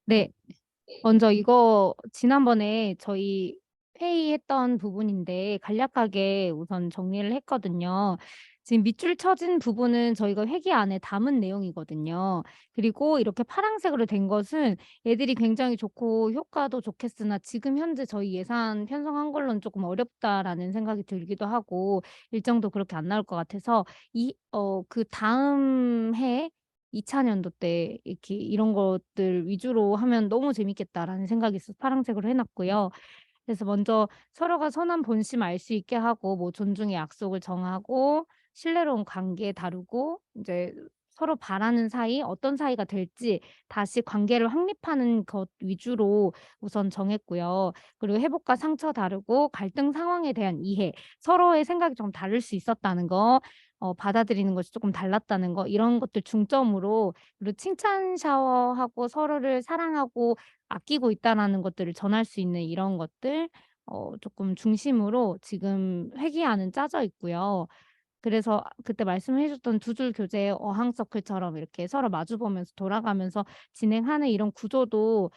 네. 먼저 이거 지난번에 저희 회의했던 부분인데 간략하게 우선 정리를 했거든요. 지금 밑줄 쳐진 부분은 저희가 회계 안에 담은 내용이거든요. 그리고 이렇게 파란색으로 된 것은 애들이 굉장히 좋고 효과도 좋겠으나 지금 현재 저희 예산 편성한 걸로는 조금 어렵다라는 생각이 들기도 하고 일정도 그렇게 안 나올 것 같아서 그다음 해 2차 년도 때 이렇게 '이런 것들 위주로 하면 너무 재밌겠다.'라는 생각이 있어서 파란색으로 해 놨고요. 그래서 먼저 서로가 선한 본심 알 수 있게 하고 뭐 존중의 약속을 정하고 신뢰로운 관계 다루고 인제 서로 바라는 사이 어떤 사이가 될지 다시 관계를 확립하는 것 위주로 우선 정했고요. 그리고 회복과 상처 다루고 갈등 상황에 대한 이해, 서로의 생각이 좀 다를 수 있었다는 거, 받아들이는 것이 쪼끔 달랐다는 거 이런 것들 중점으로 그리고 칭찬 샤워하고 서로를 사랑하고 아끼고 있다라는 것들을 전할 수 있는 이런 것들 쪼끔 중심으로 지금 회계안은 짜져 있고요. 그래서 그때 말씀해 주셨던 두 줄 교재의 어항 서클처럼 이렇게 서로 마주 보면서 돌아가면서 진행하는 이런 구조도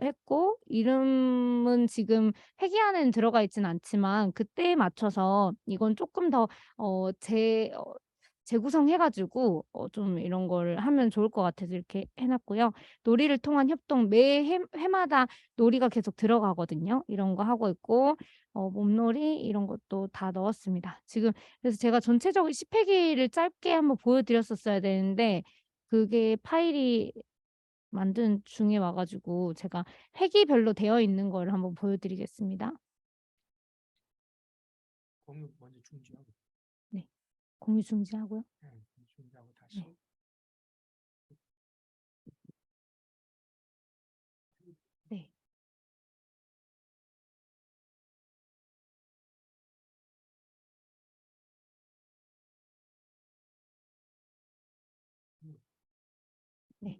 했고 이름은 지금 회계안에는 들어가 있진 않지만 그때에 맞춰서 이건 쪼끔 더 어 재 어 재구성해 가지고 좀 이런 거를 하면 좋을 것 같아서 이렇게 해 놨고요. 놀이를 통한 협동 매 해마다 놀이가 계속 들어가거든요. 이런 거 하고 있고 몸놀이 이런 것도 다 넣었습니다. 지금 그래서 제가 전체적으로 10 회기를 짧게 한번 보여 드렸었어야 되는데 그게 파일이 만든 중에 와 가지고 제가 회기별로 되어 있는 거를 한번 보여 드리겠습니다. 공유 먼저 중지하고. 네. 공유 중지하고요. 네, 공유 중지하고 네. 다시. 네. 음, 네.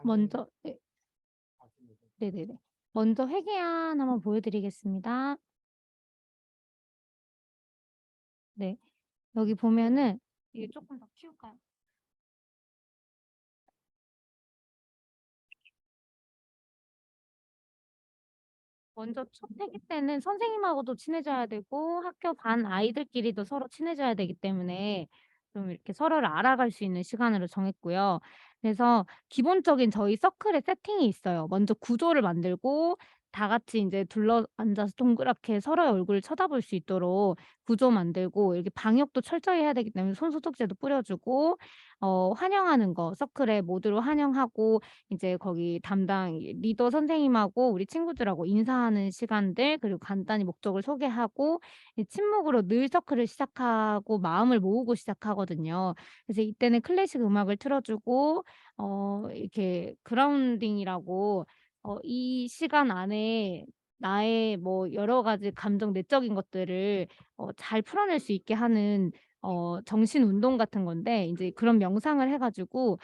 먼저 네. 맞습니다. 네네네. 먼저 회계안 한번 보여 드리겠습니다. 네. 여기 보면은 이게 쪼끔 더 키울까요? 먼저 첫 회기 때는 선생님하고도 친해져야 되고 학교 반 아이들끼리도 서로 친해져야 되기 때문에 좀 이렇게 서로를 알아갈 수 있는 시간으로 정했고요. 그래서 기본적인 저희 서클의 세팅이 있어요. 먼저 구조를 만들고 다 같이 인제 둘러앉아서 동그랗게 서로의 얼굴을 쳐다볼 수 있도록 구조 만들고 이렇게 방역도 철저히 해야 되기 때문에 손 소독제도 뿌려 주고 환영하는 거 서클에 모두를 환영하고 이제 거기 담당 리더 선생님하고 우리 친구들하고 인사하는 시간들 그리고 간단히 목적을 소개하고 이 침묵으로 늘 서클을 시작하고 마음을 모으고 시작하거든요. 그래서 이때는 클래식 음악을 틀어 주고 이렇게 그라운딩이라고 이 시간 안에 나의 뭐 여러 가지 감정 내적인 것들을 잘 풀어낼 수 있게 하는 정신 운동 같은 건데 인제 그런 명상을 해 가지고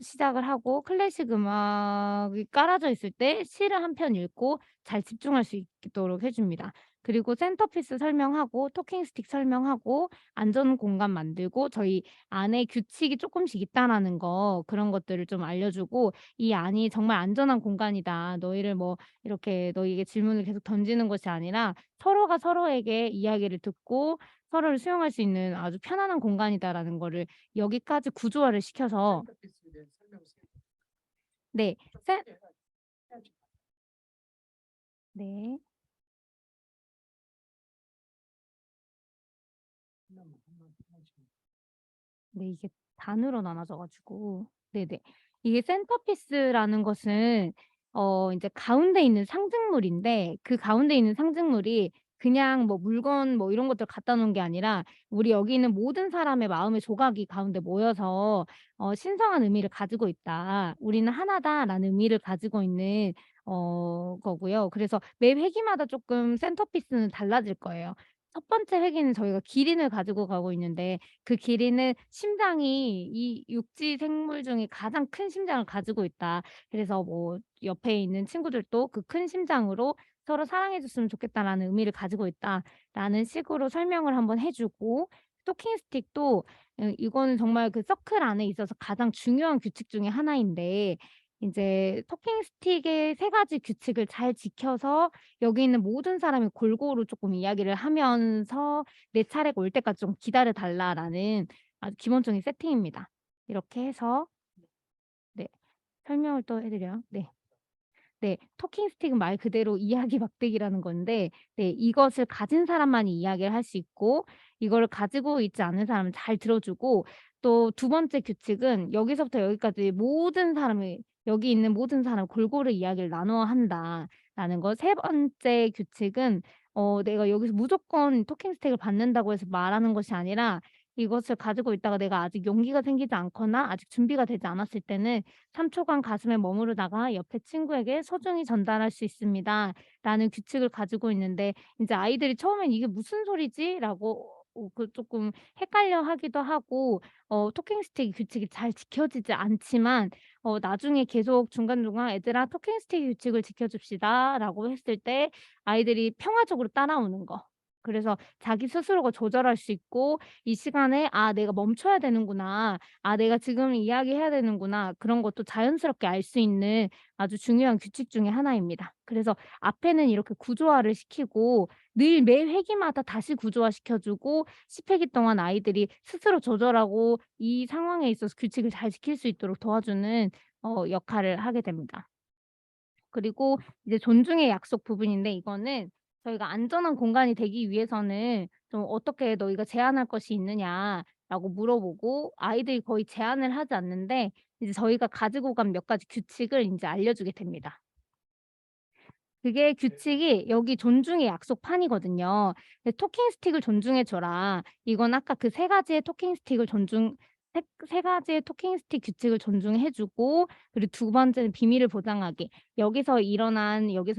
시작을 하고 클래식 음악이 깔아져 있을 때 시를 한 편 읽고 잘 집중할 수 있도록 해 줍니다. 그리고 센터피스 설명하고 토킹 스틱 설명하고 안전 공간 만들고 저희 안에 규칙이 쪼끔씩 있다라는 거 그런 것들을 좀 알려 주고 "이 안이 정말 안전한 공간이다. 너희를 뭐 이렇게 너희에게 질문을 계속 던지는 것이 아니라 서로가 서로에게 이야기를 듣고 서로를 수용할 수 있는 아주 편안한 공간이다."라는 거를 여기까지 구조화를 시켜서 센터피스에 대한 설명을 네. 좀 세 크게 해야지. 네. 한번 네. 이게 단으로 나눠져 가지고 네네. 이게 센터피스라는 것은 인제 가운데 있는 상징물인데 그 가운데 있는 상징물이 그냥 뭐 물건 뭐 이런 것들 갖다 놓은 게 아니라 우리 여기 있는 모든 사람의 마음의 조각이 가운데 모여서 "신성한 의미를 가지고 있다. 우리는 하나다."라는 의미를 가지고 있는 거고요. 그래서 매 회기마다 쪼끔 센터피스는 달라질 거예요. 첫 번째 회기는 저희가 기린을 가지고 가고 있는데 그 기린은 심장이 이 육지 생물 중에 가장 큰 심장을 가지고 있다. 그래서 뭐 옆에 있는 친구들도 그 큰 심장으로 서로 사랑해 줬으면 좋겠다라는 의미를 가지고 있다라는 식으로 설명을 한번 해 주고 토킹 스틱도 이거는 정말 그 서클 안에 있어서 가장 중요한 규칙 중에 하나인데, 인제 토킹 스틱의 세 가지 규칙을 잘 지켜서 여기 있는 모든 사람이 골고루 쪼끔 이야기를 하면서 "내 차례가 올 때까지 좀 기다려 달라."라는 아주 기본적인 세팅입니다. 이렇게 해서 네, 설명을 또 해 드려요. 네. 네. 토킹 스틱은 말 그대로 이야기 막대기라는 건데, 네, 이것을 가진 사람만이 이야기를 할 수 있고 이거를 가지고 있지 않은 사람은 잘 들어 주고, 또 두 번째 규칙은 여기서부터 여기까지 모든 사람이 여기 있는 모든 사람 골고루 이야기를 나눠야 한다라는 거. 세 번째 규칙은 내가 여기서 무조건 토킹 스틱을 받는다고 해서 말하는 것이 아니라 이것을 가지고 있다가 내가 아직 용기가 생기지 않거나 아직 준비가 되지 않았을 때는 3 초간 가슴에 머무르다가 옆에 친구에게 소중히 전달할 수 있습니다."라는 규칙을 가지고 있는데, 인제 아이들이 처음엔 '이게 무슨 소리지?'라고 쪼끔 헷갈려하기도 하고, 토킹 스틱 규칙이 잘 지켜지지 않지만 나중에 계속 중간중간 "얘들아 토킹 스틱 규칙을 지켜 줍시다."라고 했을 때 아이들이 평화적으로 따라오는 거. 그래서 자기 스스로가 조절할 수 있고 이 시간에 '아 내가 멈춰야 되는구나. 아 내가 지금 이야기해야 되는구나.' 그런 것도 자연스럽게 알 수 있는 아주 중요한 규칙 중에 하나입니다. 그래서 앞에는 이렇게 구조화를 시키고 늘 매 회기마다 다시 구조화시켜 주고 10 회기 동안 아이들이 스스로 조절하고 이 상황에 있어서 규칙을 잘 지킬 수 있도록 도와주는 역할을 하게 됩니다. 그리고 이제 존중의 약속 부분인데, 이거는 저희가 안전한 공간이 되기 위해서는 좀 "어떻게 너희가 제안할 것이 있느냐?"라고 물어보고 아이들이 거의 제안을 하지 않는데 이제 저희가 가지고 간 몇 가지 규칙을 인제 알려주게 됩니다. 그게 규칙이 여기 존중의 약속판이거든요. 근데 "토킹 스틱을 존중해 줘라." 이건 아까 그 세 가지의 토킹 스틱을 존중 세 가지의 토킹 스틱 규칙을 존중해 주고, 그리고 두 번째는 비밀을 보장하기. 여기서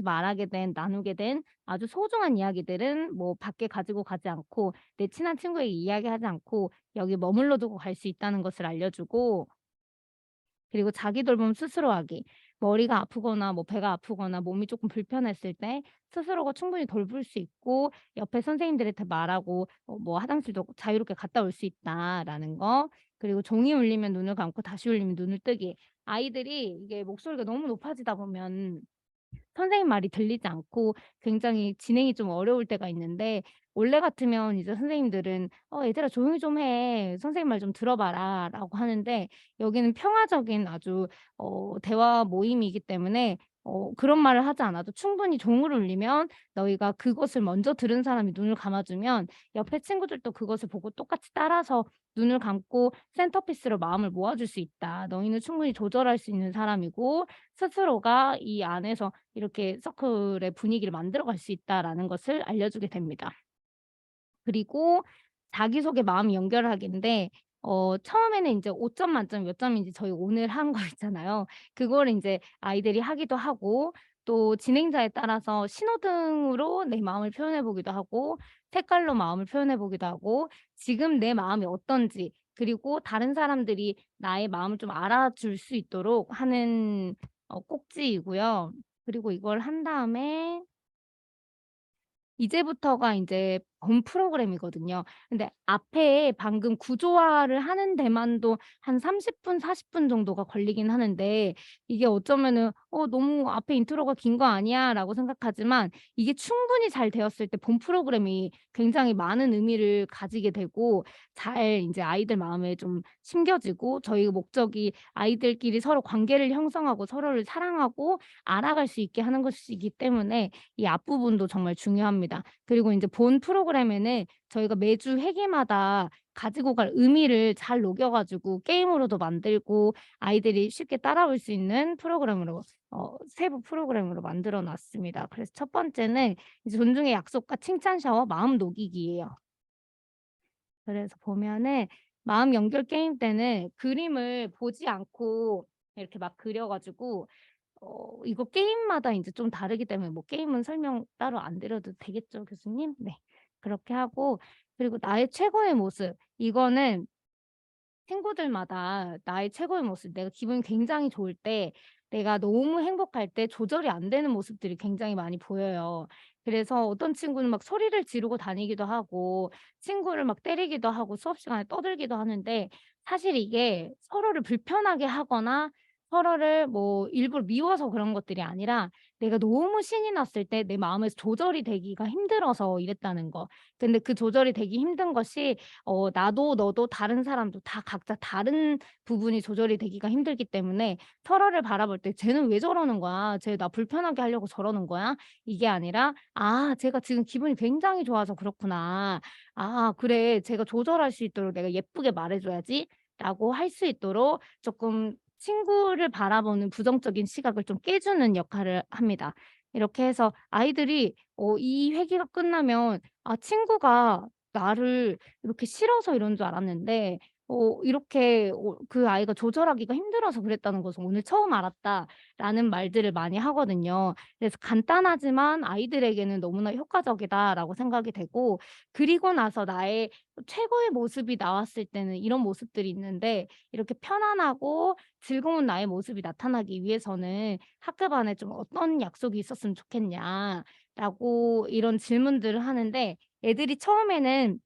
말하게 된 나누게 된 아주 소중한 이야기들은 뭐 밖에 가지고 가지 않고 내 친한 친구에게 이야기하지 않고 여기 머물러 두고 갈 수 있다는 것을 알려주고, 그리고 자기 돌봄 스스로 하기. 머리가 아프거나 뭐 배가 아프거나 몸이 쪼끔 불편했을 때 스스로가 충분히 돌볼 수 있고 옆에 선생님들한테 말하고 뭐 "화장실도 자유롭게 갔다 올 수 있다."라는 거. 그리고 종이 울리면 눈을 감고 다시 울리면 눈을 뜨기. 아이들이 이게 목소리가 너무 높아지다 보면 선생님 말이 들리지 않고 굉장히 진행이 좀 어려울 때가 있는데, 원래 같으면 이제 선생님들은 얘들아 조용히 좀 해. 선생님 말 좀 들어 봐라."라고 하는데, 여기는 평화적인 아주 대화 모임이기 때문에 그런 말을 하지 않아도 충분히 종을 울리면 너희가 그것을 먼저 들은 사람이 눈을 감아 주면 옆에 친구들도 그것을 보고 똑같이 따라서 눈을 감고 센터피스로 마음을 모아 줄 수 있다. 너희는 충분히 조절할 수 있는 사람이고 스스로가 이 안에서 이렇게 서클의 분위기를 만들어 갈 수 있다라는 것을 알려주게 됩니다. 그리고 자기소개 마음 연결하기인데, 처음에는 인제 5점 만점 몇 점인지 저희 오늘 한 거 있잖아요. 그거를 인제 아이들이 하기도 하고, 또 진행자에 따라서 신호등으로 내 마음을 표현해 보기도 하고 색깔로 마음을 표현해 보기도 하고 지금 내 마음이 어떤지, 그리고 다른 사람들이 나의 마음을 좀 알아줄 수 있도록 하는 꼭지이고요. 그리고 이걸 한 다음에 이제부터가 인제 본 프로그램이거든요. 근데 앞에 방금 구조화를 하는 데만도 한 30 분, 40분 정도가 걸리긴 하는데, 이게 어쩌면은 '너무 앞에 인트로가 긴 거 아니야?'라고 생각하지만 이게 충분히 잘 되었을 때 본 프로그램이 굉장히 많은 의미를 가지게 되고 잘 인제 아이들 마음에 좀 심겨지고, 저희 목적이 아이들끼리 서로 관계를 형성하고 서로를 사랑하고 알아갈 수 있게 하는 것이기 때문에 이 앞부분도 정말 중요합니다. 그리고 인제 본 프로그램에는 저희가 매주 회기마다 가지고 갈 의미를 잘 녹여 가지고 게임으로도 만들고 아이들이 쉽게 따라올 수 있는 프로그램으로 세부 프로그램으로 만들어 놨습니다. 그래서 첫 번째는 이제 존중의 약속과 칭찬 샤워, 마음 녹이기예요. 그래서 보면은 마음 연결 게임 때는 그림을 보지 않고 이렇게 막 그려 가지고 이거 게임마다 인제 좀 다르기 때문에 뭐 게임은 설명 따로 안 드려도 되겠죠, 교수님? 네. 그렇게 하고, 그리고 나의 최고의 모습, 이거는 친구들마다 나의 최고의 모습, 내가 기분이 굉장히 좋을 때 내가 너무 행복할 때 조절이 안 되는 모습들이 굉장히 많이 보여요. 그래서 어떤 친구는 막 소리를 지르고 다니기도 하고 친구를 막 때리기도 하고 수업 시간에 떠들기도 하는데, 사실 이게 서로를 불편하게 하거나 서로를 뭐 일부러 미워서 그런 것들이 아니라 내가 너무 신이 났을 때 내 마음에서 조절이 되기가 힘들어서 이랬다는 거. 근데 그 조절이 되기 힘든 것이 나도 너도 다른 사람도 다 각자 다른 부분이 조절이 되기가 힘들기 때문에 서로를 바라볼 때 '쟤는 왜 저러는 거야? 쟤 나 불편하게 하려고 저러는 거야?' 이게 아니라 '아 쟤가 지금 기분이 굉장히 좋아서 그렇구나. 아 그래 쟤가 조절할 수 있도록 내가 예쁘게 말해 줘야지.'라고 할 수 있도록 조금 친구를 바라보는 부정적인 시각을 좀 깨주는 역할을 합니다. 이렇게 해서 아이들이 이 회기가 끝나면 '아 친구가 나를 이렇게 싫어서 이런 줄 알았는데 이렇게 그 아이가 조절하기가 힘들어서 그랬다는 것을 오늘 처음 알았다.'라는 말들을 많이 하거든요. 그래서 간단하지만 아이들에게는 너무나 효과적이다라고 생각이 되고, 그리고 나서 나의 최고의 모습이 나왔을 때는 이런 모습들이 있는데, 이렇게 편안하고 즐거운 나의 모습이 나타나기 위해서는 학급 안에 좀 "어떤 약속이 있었으면 좋겠냐?"라고 이런 질문들을 하는데, 애들이 처음에는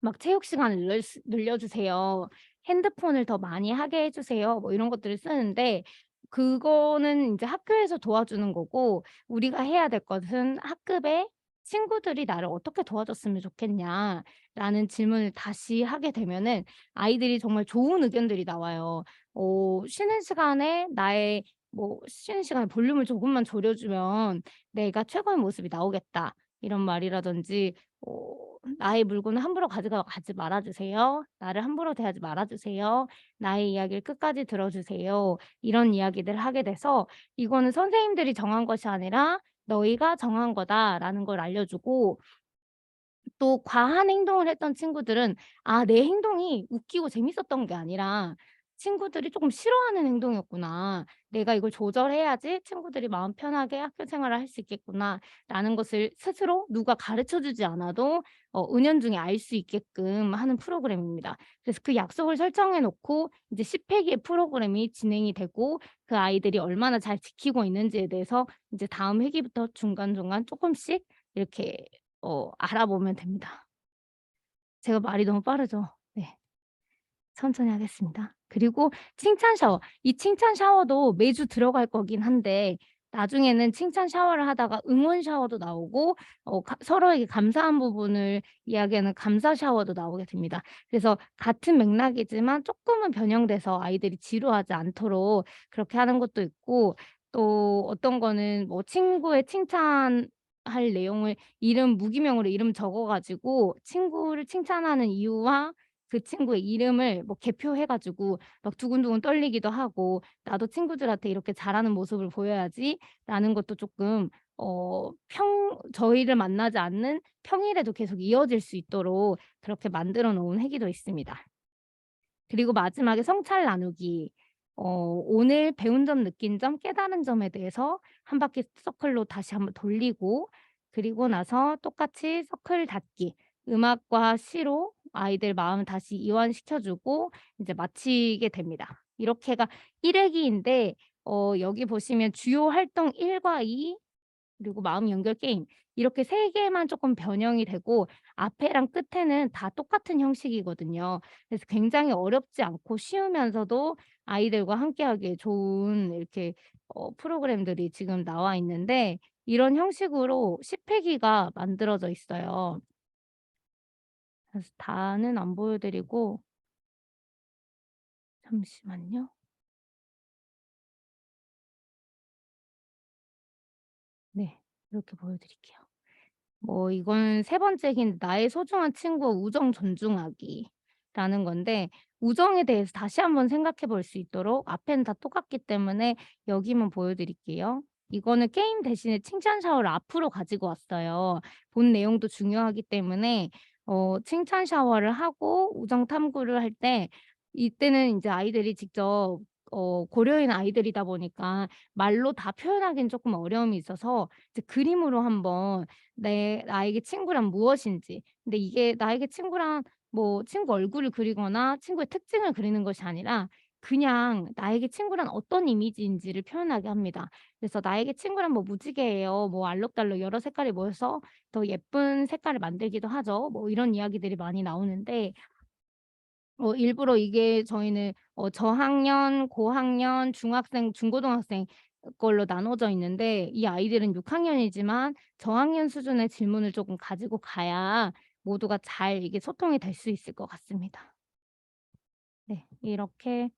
막 "체육 시간을 늘려주세요. 핸드폰을 더 많이 하게 해 주세요." 뭐 이런 것들을 쓰는데, 그거는 인제 학교에서 도와주는 거고, 우리가 해야 될 것은 "학급에 친구들이 나를 어떻게 도와줬으면 좋겠냐?"라는 질문을 다시 하게 되면은 아이들이 정말 좋은 의견들이 나와요. "쉬는 시간에 나의 쉬는 시간에 볼륨을 조금만 줄여 주면 내가 최고의 모습이 나오겠다." 이런 말이라든지 "나의 물건을 함부로 가지 말아 주세요. 나를 함부로 대하지 말아 주세요. 나의 이야기를 끝까지 들어 주세요." 이런 이야기들을 하게 돼서 "이거는 선생님들이 정한 것이 아니라 너희가 정한 거다."라는 걸 알려주고, 또 과한 행동을 했던 친구들은 내 행동이 웃기고 재밌었던 게 아니라 친구들이 조금 싫어하는 행동이었구나. 내가 이걸 조절해야지 친구들이 마음 편하게 학교 생활을 할 수 있겠구나.'라는 것을 스스로 누가 가르쳐 주지 않아도 은연중에 알 수 있게끔 하는 프로그램입니다. 그래서 그 약속을 설정해 놓고 이제 10 회기의 프로그램이 진행이 되고, 그 아이들이 얼마나 잘 지키고 있는지에 대해서 이제 다음 회기부터 중간중간 조금씩 이렇게 알아보면 됩니다. 제가 말이 너무 빠르죠? 네. 천천히 하겠습니다. 그리고 칭찬 샤워. 이 칭찬 샤워도 매주 들어갈 거긴 한데, 나중에는 칭찬 샤워를 하다가 응원 샤워도 나오고 서로에게 감사한 부분을 이야기하는 감사 샤워도 나오게 됩니다. 그래서 같은 맥락이지만 조금은 변형돼서 아이들이 지루하지 않도록 그렇게 하는 것도 있고, 또 어떤 거는 친구의 칭찬할 내용을 무기명으로 이름 적어 가지고 친구를 칭찬하는 이유와 그 친구의 이름을 개표해 가지고 막 두근두근 떨리기도 하고 '나도 친구들한테 이렇게 잘하는 모습을 보여야지.'라는 것도 쪼끔 저희를 만나지 않는 평일에도 계속 이어질 수 있도록 그렇게 만들어 놓은 회기도 있습니다. 그리고 마지막에 성찰 나누기. 오늘 배운 점, 느낀 점, 깨달은 점에 대해서 한 바퀴 서클로 다시 한번 돌리고, 그리고 나서 똑같이 서클 닫기. 음악과 시로 아이들 마음을 다시 이완시켜 주고 이제 마치게 됩니다. 이렇게가 1 회기인데, 여기 보시면 주요 활동 1과 2, 그리고 마음 연결 게임, 이렇게 3 개만 쪼끔 변형이 되고 앞에랑 끝에는 다 똑같은 형식이거든요. 그래서 굉장히 어렵지 않고 쉬우면서도 아이들과 함께하기에 좋은 이렇게 프로그램들이 지금 나와 있는데, 이런 형식으로 10 회기가 만들어져 있어요. 그래서 다는 안 보여 드리고, 잠시만요. 네. 이렇게 보여 드릴게요. 이건 세 번째 긴 "나의 소중한 친구 우정 존중하기."라는 건데, 우정에 대해서 다시 한번 생각해 볼 수 있도록 앞에는 다 똑같기 때문에 여기만 보여 드릴게요. 이거는 게임 대신에 칭찬 샤워를 앞으로 가지고 왔어요. 본 내용도 중요하기 때문에 칭찬 샤워를 하고 우정 탐구를 할 때, 이때는 인제 아이들이 직접 고려인 아이들이다 보니까 말로 다 표현하기는 쪼끔 어려움이 있어서 이제 그림으로 한번 나에게 친구란 무엇인지, 근데 이게 나에게 친구란 친구 얼굴을 그리거나 친구의 특징을 그리는 것이 아니라 그냥 나에게 친구란 어떤 이미지인지를 표현하게 합니다. 그래서 "나에게 친구란 뭐 무지개예요." 뭐 "알록달록 여러 색깔이 모여서 더 예쁜 색깔을 만들기도 하죠." 뭐 이런 이야기들이 많이 나오는데 일부러 이게 저희는 저학년, 고학년, 중학생, 중고등학생 걸로 나눠져 있는데 이 아이들은 6 학년이지만 저학년 수준의 질문을 쪼끔 가지고 가야 모두가 잘 이게 소통이 될 수 있을 것 같습니다. 네. 이렇게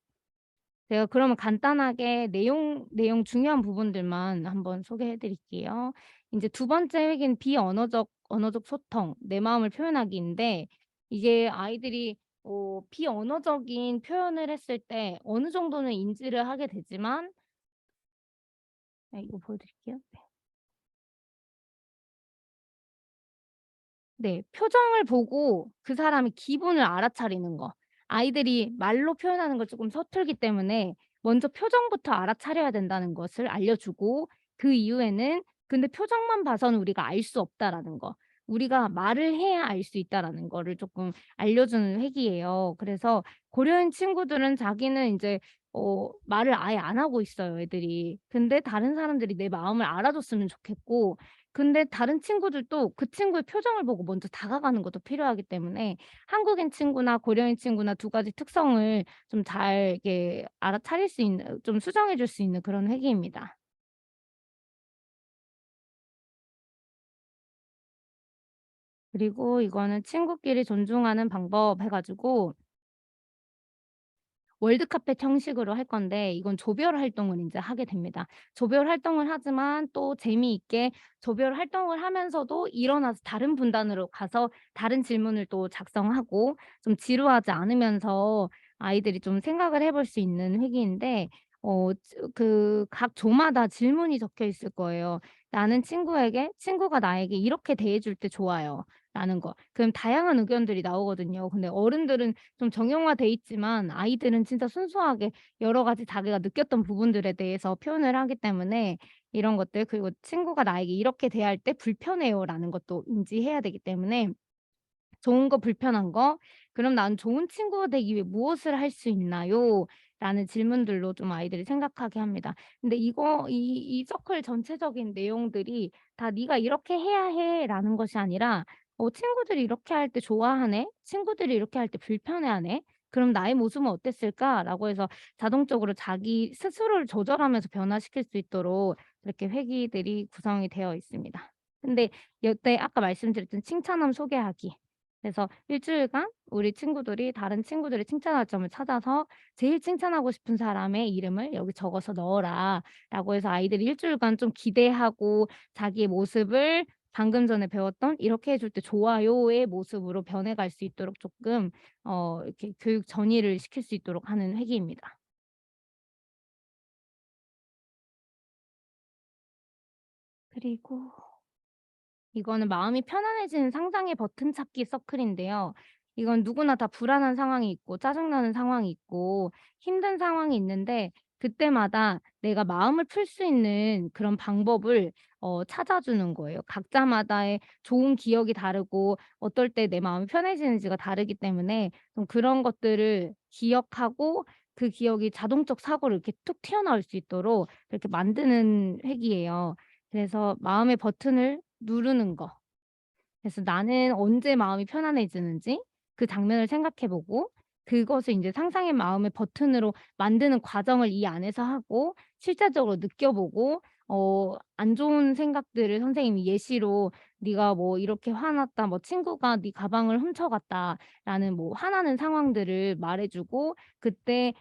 제가 그러면 간단하게 내용 중요한 부분들만 한번 소개해 드릴게요. 인제 두 번째 회계는 언어적 소통, 내 마음을 표현하기인데 이게 아이들이 비언어적인 표현을 했을 때 어느 정도는 인지를 하게 되지만 이거 보여 드릴게요. 네. 네. 표정을 보고 그 사람의 기분을 알아차리는 거. 아이들이 말로 표현하는 걸 쪼끔 서툴기 때문에 먼저 표정부터 알아차려야 된다는 것을 알려주고 그 이후에는 근데 표정만 봐서는 우리가 알 수 없다라는 거. 우리가 말을 해야 알 수 있다라는 거를 쪼끔 알려주는 회기예요. 그래서 고려인 친구들은 자기는 인제 말을 아예 안 하고 있어요, 애들이. 근데 다른 사람들이 내 마음을 알아줬으면 좋겠고 근데 다른 친구들도 그 친구의 표정을 보고 먼저 다가가는 것도 필요하기 때문에 한국인 친구나 고려인 친구나 두 가지 특성을 좀 잘 이렇게 알아차릴 수 있는 좀 수정해 줄 수 있는 그런 회계입니다. 그리고 이거는 친구끼리 존중하는 방법 해 가지고 월드카펫 형식으로 할 건데 이건 조별 활동을 인제 하게 됩니다. 조별 활동을 하지만 또 재미있게 조별 활동을 하면서도 일어나서 다른 분단으로 가서 다른 질문을 또 작성하고 좀 지루하지 않으면서 아이들이 좀 생각을 해볼 수 있는 회기인데 각 조마다 질문이 적혀 있을 거예요. "나는 친구가 나에게 이렇게 대해 줄 때 좋아요." 라는 거. 그럼 다양한 의견들이 나오거든요. 근데 어른들은 좀 정형화돼 있지만 아이들은 진짜 순수하게 여러 가지 자기가 느꼈던 부분들에 대해서 표현을 하기 때문에 이런 것들 그리고 "친구가 나에게 이렇게 대할 때 불편해요."라는 것도 인지해야 되기 때문에 좋은 거 불편한 거 "그럼 난 좋은 친구가 되기 위해 무엇을 할 수 있나요?" 라는 질문들로 좀 아이들이 생각하게 합니다. 근데 이 서클 전체적인 내용들이 다 "네가 이렇게 해야 해."라는 것이 아니라 친구들이 이렇게 할 때 좋아하네. 친구들이 이렇게 할 때 불편해하네. 그럼 나의 모습은 어땠을까?'라고 해서 자동적으로 자기 스스로를 조절하면서 변화시킬 수 있도록 이렇게 회기들이 구성이 되어 있습니다. 근데 요때 아까 말씀드렸던 칭찬함 소개하기. 그래서 일 주일간 우리 친구들이 다른 친구들의 칭찬할 점을 찾아서 "제일 칭찬하고 싶은 사람의 이름을 여기 적어서 넣어라."라고 해서 아이들이 일 주일간 좀 기대하고 자기의 모습을 방금 전에 배웠던 "이렇게 해줄 때 좋아요."의 모습으로 변해갈 수 있도록 조금 이렇게 교육 전이를 시킬 수 있도록 하는 회기입니다. 그리고 이거는 마음이 편안해지는 상상의 버튼 찾기 서클인데요. 이건 누구나 다 불안한 상황이 있고 짜증나는 상황이 있고 힘든 상황이 있는데 그때마다 내가 마음을 풀 수 있는 그런 방법을 찾아주는 거예요. 각자마다의 좋은 기억이 다르고 어떨 때 내 마음이 편해지는지가 다르기 때문에 좀 그런 것들을 기억하고 그 기억이 자동적 사고로 이렇게 툭 튀어나올 수 있도록 이렇게 만드는 획이에요. 그래서 마음의 버튼을 누르는 거. 그래서 나는 언제 마음이 편안해지는지 그 장면을 생각해 보고 그것을 인제 상상의 마음의 버튼으로 만드는 과정을 이 안에서 하고 실제적으로 느껴보고 안 좋은 생각들을 선생님이 예시로 "네가 뭐 이렇게 화났다." 뭐 "친구가 네 가방을 훔쳐갔다."라는 뭐 화나는 상황들을 말해 주고 그때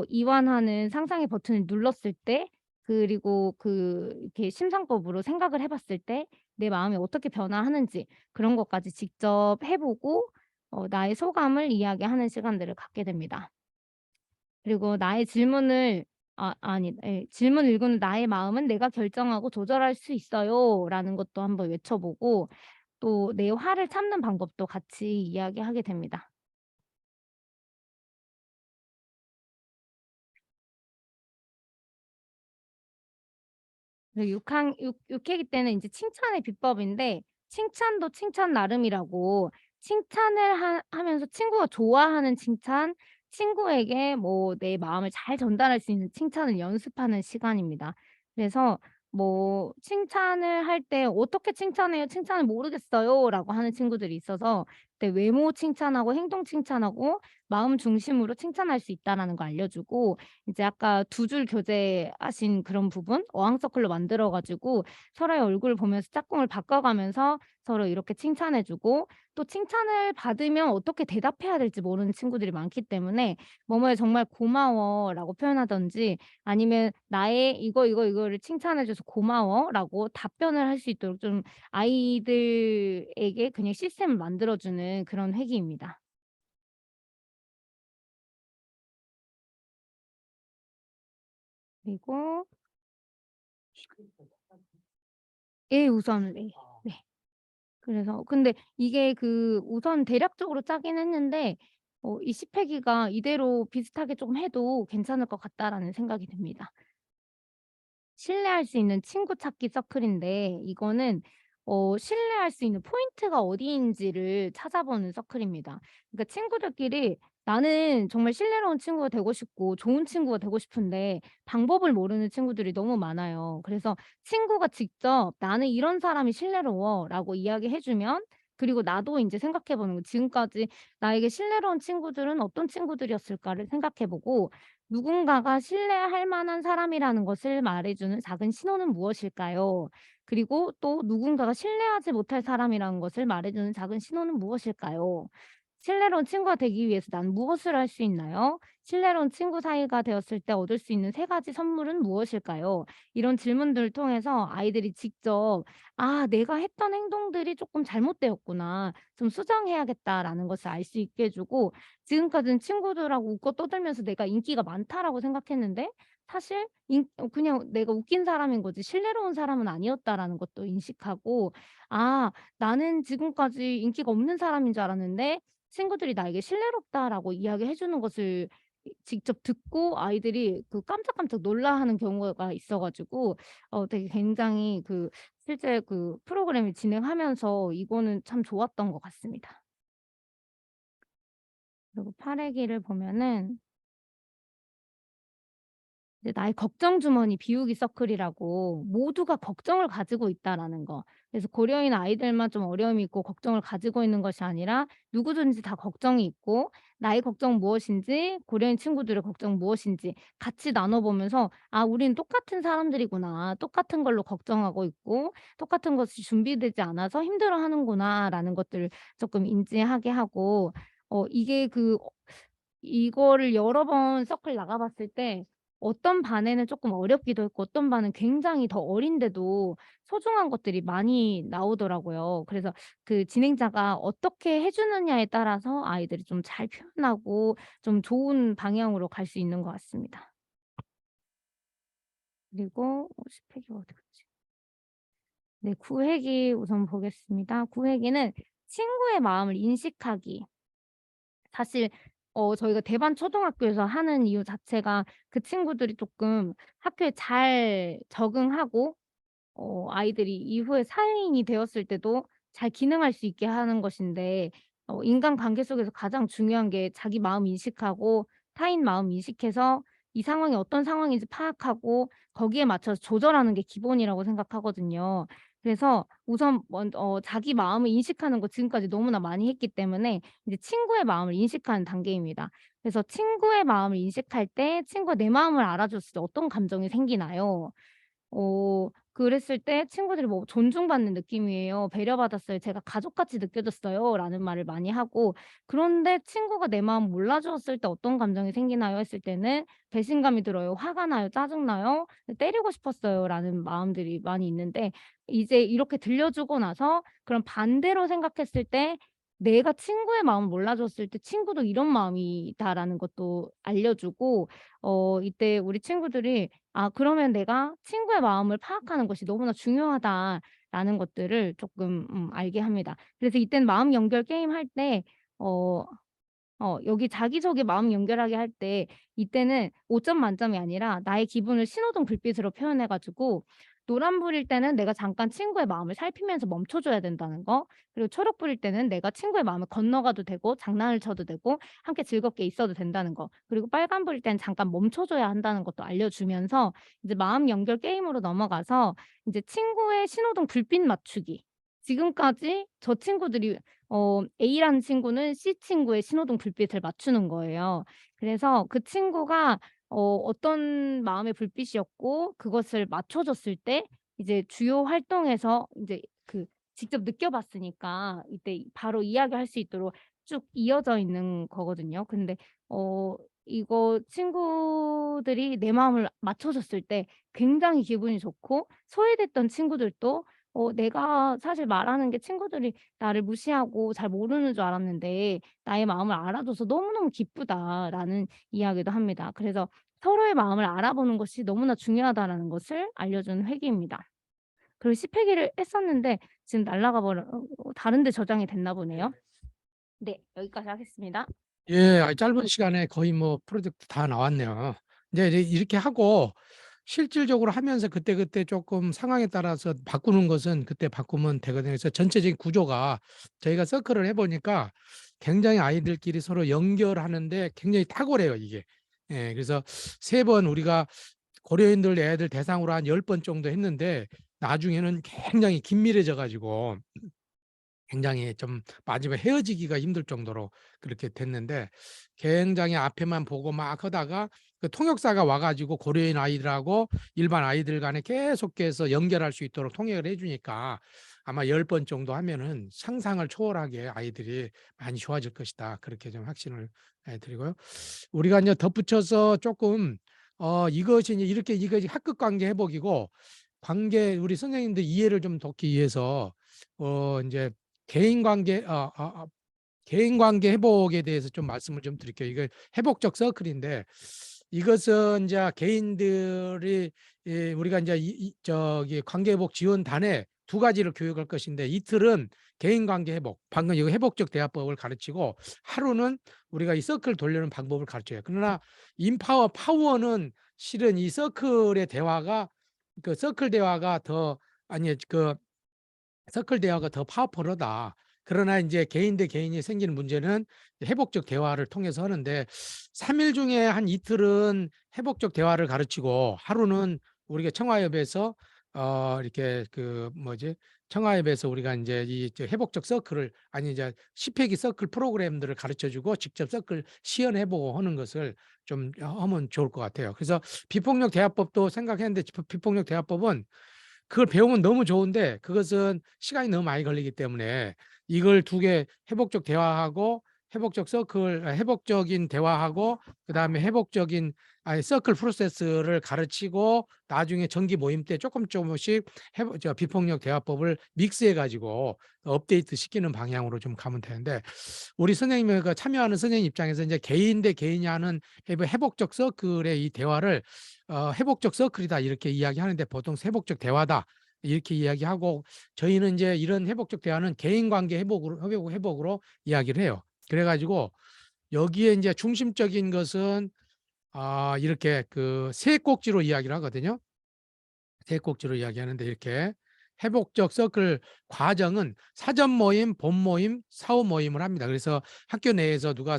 이완하는 상상의 버튼을 눌렀을 때 그리고 이렇게 심상법으로 생각을 해 봤을 때 내 마음이 어떻게 변화하는지 그런 것까지 직접 해 보고 나의 소감을 이야기하는 시간들을 갖게 됩니다. 그리고 나의 질문을 아니 예. 질문 읽은 "나의 마음은 내가 결정하고 조절할 수 있어요."라는 것도 한번 외쳐 보고 또 내 화를 참는 방법도 같이 이야기하게 됩니다. 그 6 회기 때는 인제 칭찬의 비법인데 칭찬도 칭찬 나름이라고 칭찬을 하면서 친구가 좋아하는 칭찬, 친구에게 뭐 내 마음을 잘 전달할 수 있는 칭찬을 연습하는 시간입니다. 그래서 뭐 칭찬을 할 때 "어떻게 칭찬해요? 칭찬을 모르겠어요."라고 하는 친구들이 있어서 그때 외모 칭찬하고 행동 칭찬하고 마음 중심으로 칭찬할 수 있다라는 거 알려주고, 이제 아까 두 줄 교재하신 그런 부분 어항 서클로 만들어 가지고 서로의 얼굴을 보면서 짝꿍을 바꿔가면서 서로 이렇게 칭찬해 주고, 또 칭찬을 받으면 어떻게 대답해야 될지 모르는 친구들이 많기 때문에 "뭐뭐에 정말 고마워."라고 표현하든지, 아니면 "나의 이거를 칭찬해 줘서 고마워."라고 답변을 할 수 있도록 좀 아이들에게 그냥 시스템을 만들어 주는 그런 회기입니다. 그리고 스크립트 예, 우선 네. 아 네. 그래서 근데 이게 그 우선 대략적으로 짜긴 했는데 이 10 회기가 이대로 비슷하게 쪼금 해도 괜찮을 것 같다라는 생각이 듭니다. 신뢰할 수 있는 친구 찾기 서클인데, 이거는 신뢰할 수 있는 포인트가 어디인지를 찾아보는 서클입니다. 그러니까 친구들끼리 나는 정말 신뢰로운 친구가 되고 싶고 좋은 친구가 되고 싶은데 방법을 모르는 친구들이 너무 많아요. 그래서 친구가 직접 "나는 이런 사람이 신뢰로워."라고 이야기해 주면, 그리고 나도 인제 생각해 보는 거, 지금까지 나에게 신뢰로운 친구들은 어떤 친구들이었을까를 생각해 보고, 누군가가 신뢰할 만한 사람이라는 것을 말해주는 작은 신호는 무엇일까요? 그리고 또 누군가가 신뢰하지 못할 사람이라는 것을 말해주는 작은 신호는 무엇일까요? 신뢰로운 친구가 되기 위해서 난 무엇을 할 수 있나요? 신뢰로운 친구 사이가 되었을 때 얻을 수 있는 세 가지 선물은 무엇일까요? 이런 질문들을 통해서 아이들이 직접 '아, 내가 했던 행동들이 조금 잘못되었구나. 좀 수정해야겠다.'라는 것을 알 수 있게 해 주고, 지금까지는 친구들하고 웃고 떠들면서 '내가 인기가 많다.'라고 생각했는데 사실 그냥 '내가 웃긴 사람인 거지 신뢰로운 사람은 아니었다.'라는 것도 인식하고, '아, 나는 지금까지 인기가 없는 사람인 줄 알았는데 친구들이 나에게 신뢰롭다.'라고 이야기해 주는 것을 직접 듣고 아이들이 그 깜짝깜짝 놀라하는 경우가 있어 가지고 되게 굉장히 그 실제 그 프로그램을 진행하면서 이거는 참 좋았던 것 같습니다. 그리고 팔회기를 보면은 이제 나의 걱정 주머니 비우기 서클이라고, 모두가 걱정을 가지고 있다라는 거. 그래서 고려인 아이들만 좀 어려움이 있고 걱정을 가지고 있는 것이 아니라 누구든지 다 걱정이 있고, 나의 걱정은 무엇인지 고려인 친구들의 걱정은 무엇인지 같이 나눠 보면서 '아, 우리는 똑같은 사람들이구나. 똑같은 걸로 걱정하고 있고 똑같은 것이 준비되지 않아서 힘들어하는구나.'라는 것들을 조금 인지하게 하고, 이게 이거를 여러 번 서클 나가 봤을 때 어떤 반에는 쪼끔 어렵기도 했고 어떤 반은 굉장히 더 어린데도 소중한 것들이 많이 나오더라고요. 그래서 그 진행자가 어떻게 해 주느냐에 따라서 아이들이 좀 잘 표현하고 좀 좋은 방향으로 갈 수 있는 것 같습니다. 그리고 10 회기가 어디 갔지? 네, 9 회기 우선 보겠습니다. 9 회기는 친구의 마음을 인식하기. 사실 저희가 대반 초등학교에서 하는 이유 자체가 그 친구들이 쪼끔 학교에 잘 적응하고 아이들이 이후에 사회인이 되었을 때도 잘 기능할 수 있게 하는 것인데, 인간관계 속에서 가장 중요한 게 자기 마음 인식하고 타인 마음 인식해서 이 상황이 어떤 상황인지 파악하고 거기에 맞춰서 조절하는 게 기본이라고 생각하거든요. 그래서 우선 자기 마음을 인식하는 거 지금까지 너무나 많이 했기 때문에 이제 친구의 마음을 인식하는 단계입니다. 그래서 친구의 마음을 인식할 때 친구가 내 마음을 알아줬을 때 어떤 감정이 생기나요? 그랬을 때 친구들이 뭐 존중받는 느낌이에요. "배려받았어요. 제가 가족같이 느껴졌어요."라는 말을 많이 하고, 그런데 친구가 내 마음 몰라 주었을 때 어떤 감정이 생기나요? 했을 때는 배신감이 들어요. 화가 나요. 짜증 나요. 때리고 싶었어요.'라는 마음들이 많이 있는데, 이제 이렇게 들려주고 나서 그럼 반대로 생각했을 때 내가 친구의 마음을 몰라 줬을 때 친구도 이런 마음이다라는 것도 알려주고, 이때 우리 친구들이 '아, 그러면 내가 친구의 마음을 파악하는 것이 너무나 중요하다.'라는 것들을 쪼끔 알게 합니다. 그래서 이때는 마음 연결 게임 할 때 어 여기 자기소개 마음 연결하게 할 때 이때는 5점 만점이 아니라 나의 기분을 신호등 불빛으로 표현해 가지고 노란불일 때는 내가 잠깐 친구의 마음을 살피면서 멈춰 줘야 된다는 거, 그리고 초록불일 때는 내가 친구의 마음을 건너가도 되고 장난을 쳐도 되고 함께 즐겁게 있어도 된다는 거, 그리고 빨간불일 때는 잠깐 멈춰 줘야 한다는 것도 알려주면서 이제 마음 연결 게임으로 넘어가서 이제 친구의 신호등 불빛 맞추기. 지금까지 저 친구들이 A라는 친구는 C 친구의 신호등 불빛을 맞추는 거예요. 그래서 그 친구가 어떤 마음의 불빛이었고 그것을 맞춰 줬을 때 이제 주요 활동에서 인제 그 직접 느껴 봤으니까 이때 바로 이야기할 수 있도록 쭉 이어져 있는 거거든요. 근데 어 이거 친구들이 내 마음을 맞춰 줬을 때 굉장히 기분이 좋고, 소외됐던 친구들도 내가 사실 말하는 게 친구들이 나를 무시하고 잘 모르는 줄 알았는데 나의 마음을 알아줘서 너무너무 기쁘다라는 이야기도 합니다. 그래서 서로의 마음을 알아보는 것이 너무나 중요하다라는 것을 알려주는 회기입니다. 그리고 10 회기를 했었는데 지금 날아가 버려 다른 데 저장이 됐나 보네요. 네. 여기까지 하겠습니다. 예. 짧은 시간에 거의 뭐 프로젝트 다 나왔네요. 이제 이렇게 하고 실질적으로 하면서 그때그때 조금 상황에 따라서 바꾸는 것은 그때 바꾸면 되거든요. 그래서 전체적인 구조가 저희가 서클을 해 보니까 굉장히 아이들끼리 서로 연결하는데 굉장히 탁월해요, 이게. 예. 그래서 3번 우리가 고려인들 애들 대상으로 한 10번 정도 했는데 나중에는 굉장히 긴밀해져 가지고 굉장히 좀 마지막에 헤어지기가 힘들 정도로 그렇게 됐는데, 굉장히 앞에만 보고 막 하다가 그 통역사가 와 가지고 고려인 아이들하고 일반 아이들 간에 계속해서 연결할 수 있도록 통역을 해 주니까 아마 10번 정도 하면은 상상을 초월하게 아이들이 많이 좋아질 것이다. 그렇게 좀 확신을 드리고요. 우리가 이제 덧붙여서 조금 이것이 이제 이렇게 이것이 학급 관계 회복이고, 관계 우리 선생님들 이해를 좀 돕기 위해서 인제 개인 관계 개인 관계 회복에 대해서 좀 말씀을 좀 드릴게요. 이게 회복적 서클인데, 이것은 인제 개인들이 우리가 인제 저기 관계 회복 지원단에 두 가지를 교육할 것인데, 이틀은 개인 관계 회복, 방금 이거 회복적 대화법을 가르치고, 하루는 우리가 이 서클 돌리는 방법을 가르쳐요. 그러나 파워는 실은 이 서클의 대화가 그 서클 대화가 더 아니 그 서클 대화가 더 파워풀하다. 그러나 인제 개인 대 개인이 생기는 문제는 회복적 대화를 통해서 하는데, 3일 중에 한 이틀은 회복적 대화를 가르치고 하루는 우리가 청와협에서 이렇게 그 뭐지? 청와협에서 우리가 인제 이 저 회복적 서클을 아니 이제 10 회기 서클 프로그램들을 가르쳐 주고 직접 서클 시연해 보고 하는 것을 좀 하면 좋을 것 같아요. 그래서 비폭력 대화법도 생각했는데, 비폭력 대화법은 그걸 배우면 너무 좋은데 그것은 시간이 너무 많이 걸리기 때문에 이걸 두 개 회복적 대화하고 회복적 서클 회복적인 대화하고 그다음에 회복적인 서클 프로세스를 가르치고 나중에 정기 모임 때 조금씩 비폭력 대화법을 믹스해 가지고 업데이트 시키는 방향으로 좀 가면 되는데, 우리 선생님이 그 참여하는 선생님 입장에서 이제 개인 대 개인이 하는 회복적 서클의 이 대화를 "회복적 서클이다." 이렇게 이야기하는데, 보통 "회복적 대화다." 이렇게 이야기하고, 저희는 인제 이런 회복적 대화는 개인 관계 회복으로 이야기를 해요. 그래 가지고 여기에 인제 중심적인 것은 이렇게 그 세 꼭지로 이야기를 하거든요. 세 꼭지로 이야기하는데, 이렇게 회복적 서클 과정은 사전 모임, 본 모임, 사후 모임을 합니다. 그래서 학교 내에서 누가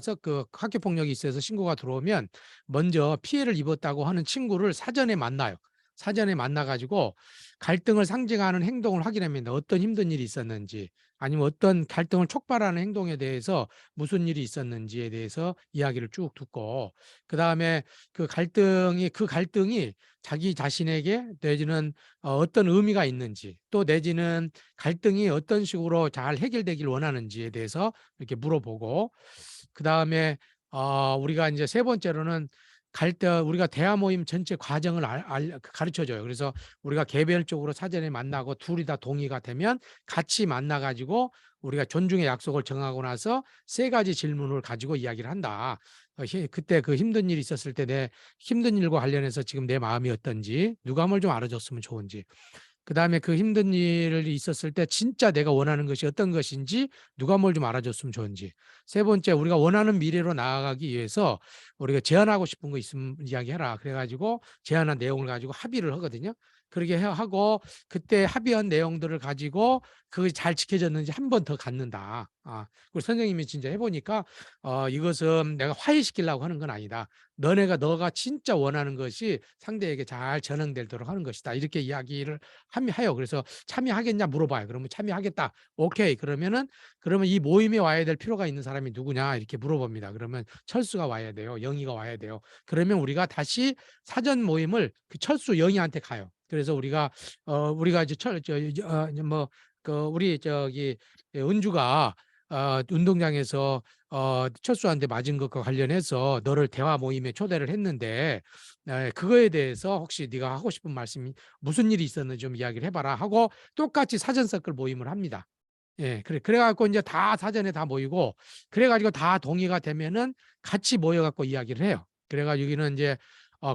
학교 폭력이 있어서 신고가 들어오면 먼저 피해를 입었다고 하는 친구를 사전에 만나요. 사전에 만나 가지고 갈등을 상징하는 행동을 확인합니다. 어떤 힘든 일이 있었는지, 아니면 어떤 갈등을 촉발하는 행동에 대해서 무슨 일이 있었는지에 대해서 이야기를 쭉 듣고, 그다음에 그 갈등이 자기 자신에게 내지는 어떤 의미가 있는지, 또 내지는 갈등이 어떤 식으로 잘 해결되길 원하는지에 대해서 이렇게 물어보고, 그다음에 우리가 인제 세 번째로는 우리가 대화 모임 전체 과정을 가르쳐 줘요. 그래서 우리가 개별적으로 사전에 만나고 둘이 다 동의가 되면 같이 만나 가지고 우리가 존중의 약속을 정하고 나서 세 가지 질문을 가지고 이야기를 한다. 그때 그 힘든 일이 있었을 때 내 힘든 일과 관련해서 지금 내 마음이 어떤지, 누가 뭘 좀 알아줬으면 좋은지, 그다음에 그 힘든 일이 있었을 때 진짜 내가 원하는 것이 어떤 것인지, 누가 뭘 좀 알아줬으면 좋은지, 세 번째 우리가 원하는 미래로 나아가기 위해서 우리가 제안하고 싶은 거 있으면 이야기해라. 그래 가지고 제안한 내용을 가지고 합의를 하거든요. 그렇게 하고 그때 합의한 내용들을 가지고 그것이 잘 지켜졌는지 한 번 더 갖는다. 그리고 선생님이 진짜 해보니까 이것은 내가 화해시키려고 하는 건 아니다. 너가 진짜 원하는 것이 상대에게 잘 전행되도록 하는 것이다. 이렇게 이야기를 하요. 그래서 참여하겠냐 물어봐요. 그러면 참여하겠다. 오케이. 그러면 이 모임에 와야 될 필요가 있는 사람이 누구냐 이렇게 물어봅니다. 그러면 철수가 와야 돼요. 영희가 와야 돼요. 그러면 우리가 다시 사전 모임을 그 철수 영희한테 가요. 그래서 우리가 이제 우리 저기 은주가 운동장에서 철수한테 맞은 것과 관련해서 너를 대화 모임에 초대를 했는데 그거에 대해서 혹시 네가 하고 싶은 말씀이 무슨 일이 있었는지 좀 이야기를 해봐라 하고 똑같이 사전 서클 모임을 합니다. 예, 그래갖고 이제 다 사전에 다 모이고 그래가지고 다 동의가 되면은 같이 모여갖고 이야기를 해요. 그래가지고 여기는 이제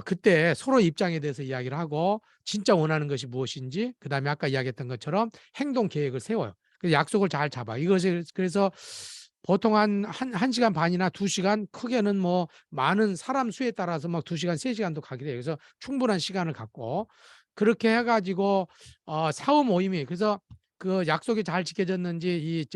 그때 서로 입장에 대해서 이야기를 하고 진짜 원하는 것이 무엇인지 그다음에 아까 이야기했던 것처럼 행동 계획을 세워요. 그래서 약속을 잘 잡아. 이것을 그래서 보통 한 시간 반이나 2시간 크게는 뭐 많은 사람 수에 따라서 막 2시간, 3시간도 가기도 해요. 그래서 충분한 시간을 갖고 그렇게 해가지고 사후 모임이 그래서 그 약속이 잘 지켜졌는지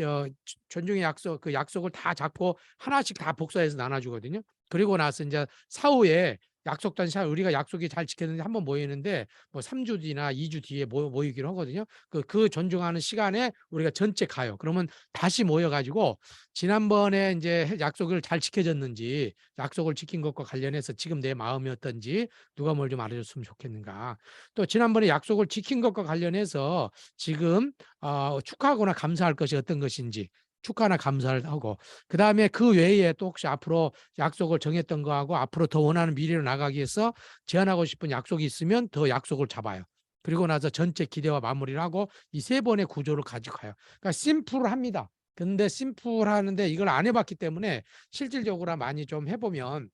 존중의 약속 그 약속을 다 잡고 하나씩 다 복사해서 나눠주거든요. 그리고 나서 이제 사후에 약속된 시간 우리가 약속이 잘 지켰는지 한번 모이는데 뭐 3주 뒤나 2주 뒤에 모이기로 하거든요. 그 존중하는 시간에 우리가 전체 가요. 그러면 다시 모여가지고 지난번에 이제 약속을 잘 지켜졌는지 약속을 지킨 것과 관련해서 지금 내 마음이 어떤지 누가 뭘 좀 알아줬으면 좋겠는가. 또 지난번에 약속을 지킨 것과 관련해서 지금 축하하거나 감사할 것이 어떤 것인지 축하나 감사를 하고 그다음에 그 외에 또 혹시 앞으로 약속을 정했던 거하고 앞으로 더 원하는 미래로 나가기 위해서 제안하고 싶은 약속이 있으면 더 약속을 잡아요. 그리고 나서 전체 기대와 마무리를 하고 이 3번의 구조를 가지고 가요. 그러니까 심플합니다. 근데 심플하는데 이걸 안 해봤기 때문에 실질적으로 많이 좀 해보면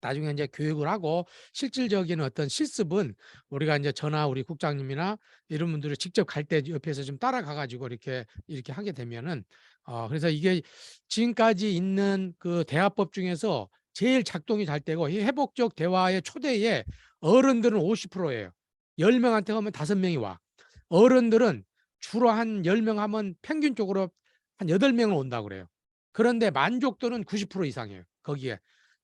나중에 이제 교육을 하고 실질적인 어떤 실습은 우리가 이제 우리 국장님이나 이런 분들이 직접 갈 때 옆에서 좀 따라가 가지고 이렇게 하게 되면은 그래서 이게 지금까지 있는 그 대화법 중에서 제일 작동이 잘 되고 이 회복적 대화의 초대에 어른들은 50%예요. 10명한테 하면 5명이 와. 어른들은 주로 한 10명 하면 평균적으로 한 8명은 온다고 그래요. 그런데 만족도는 90% 이상이에요. 거기에.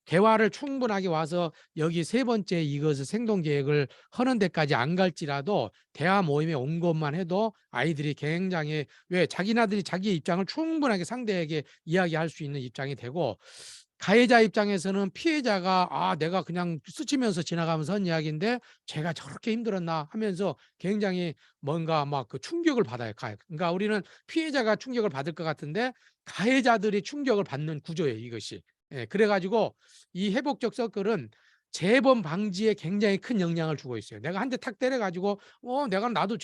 대화를 충분하게 와서 여기 3번째 이것을 생동 계획을 하는 데까지 안 갈지라도 대화 모임에 온 것만 해도 아이들이 굉장히 왜 자기네들이 자기의 입장을 충분하게 상대에게 이야기할 수 있는 입장이 되고 가해자 입장에서는 피해자가 내가 그냥 스치면서 지나가면서 한 이야기인데 제가 저렇게 힘들었나 하면서 굉장히 뭔가 막 그 충격을 받아요. 그러니까 우리는 피해자가 충격을 받을 것 같은데 가해자들이 충격을 받는 구조예요, 이것이. 예, 그래가지고 이 회복적 서클은 재범 방지에 굉장히 큰 영향을 주고 있어요. 내가 한 대 탁 때려가지고 나도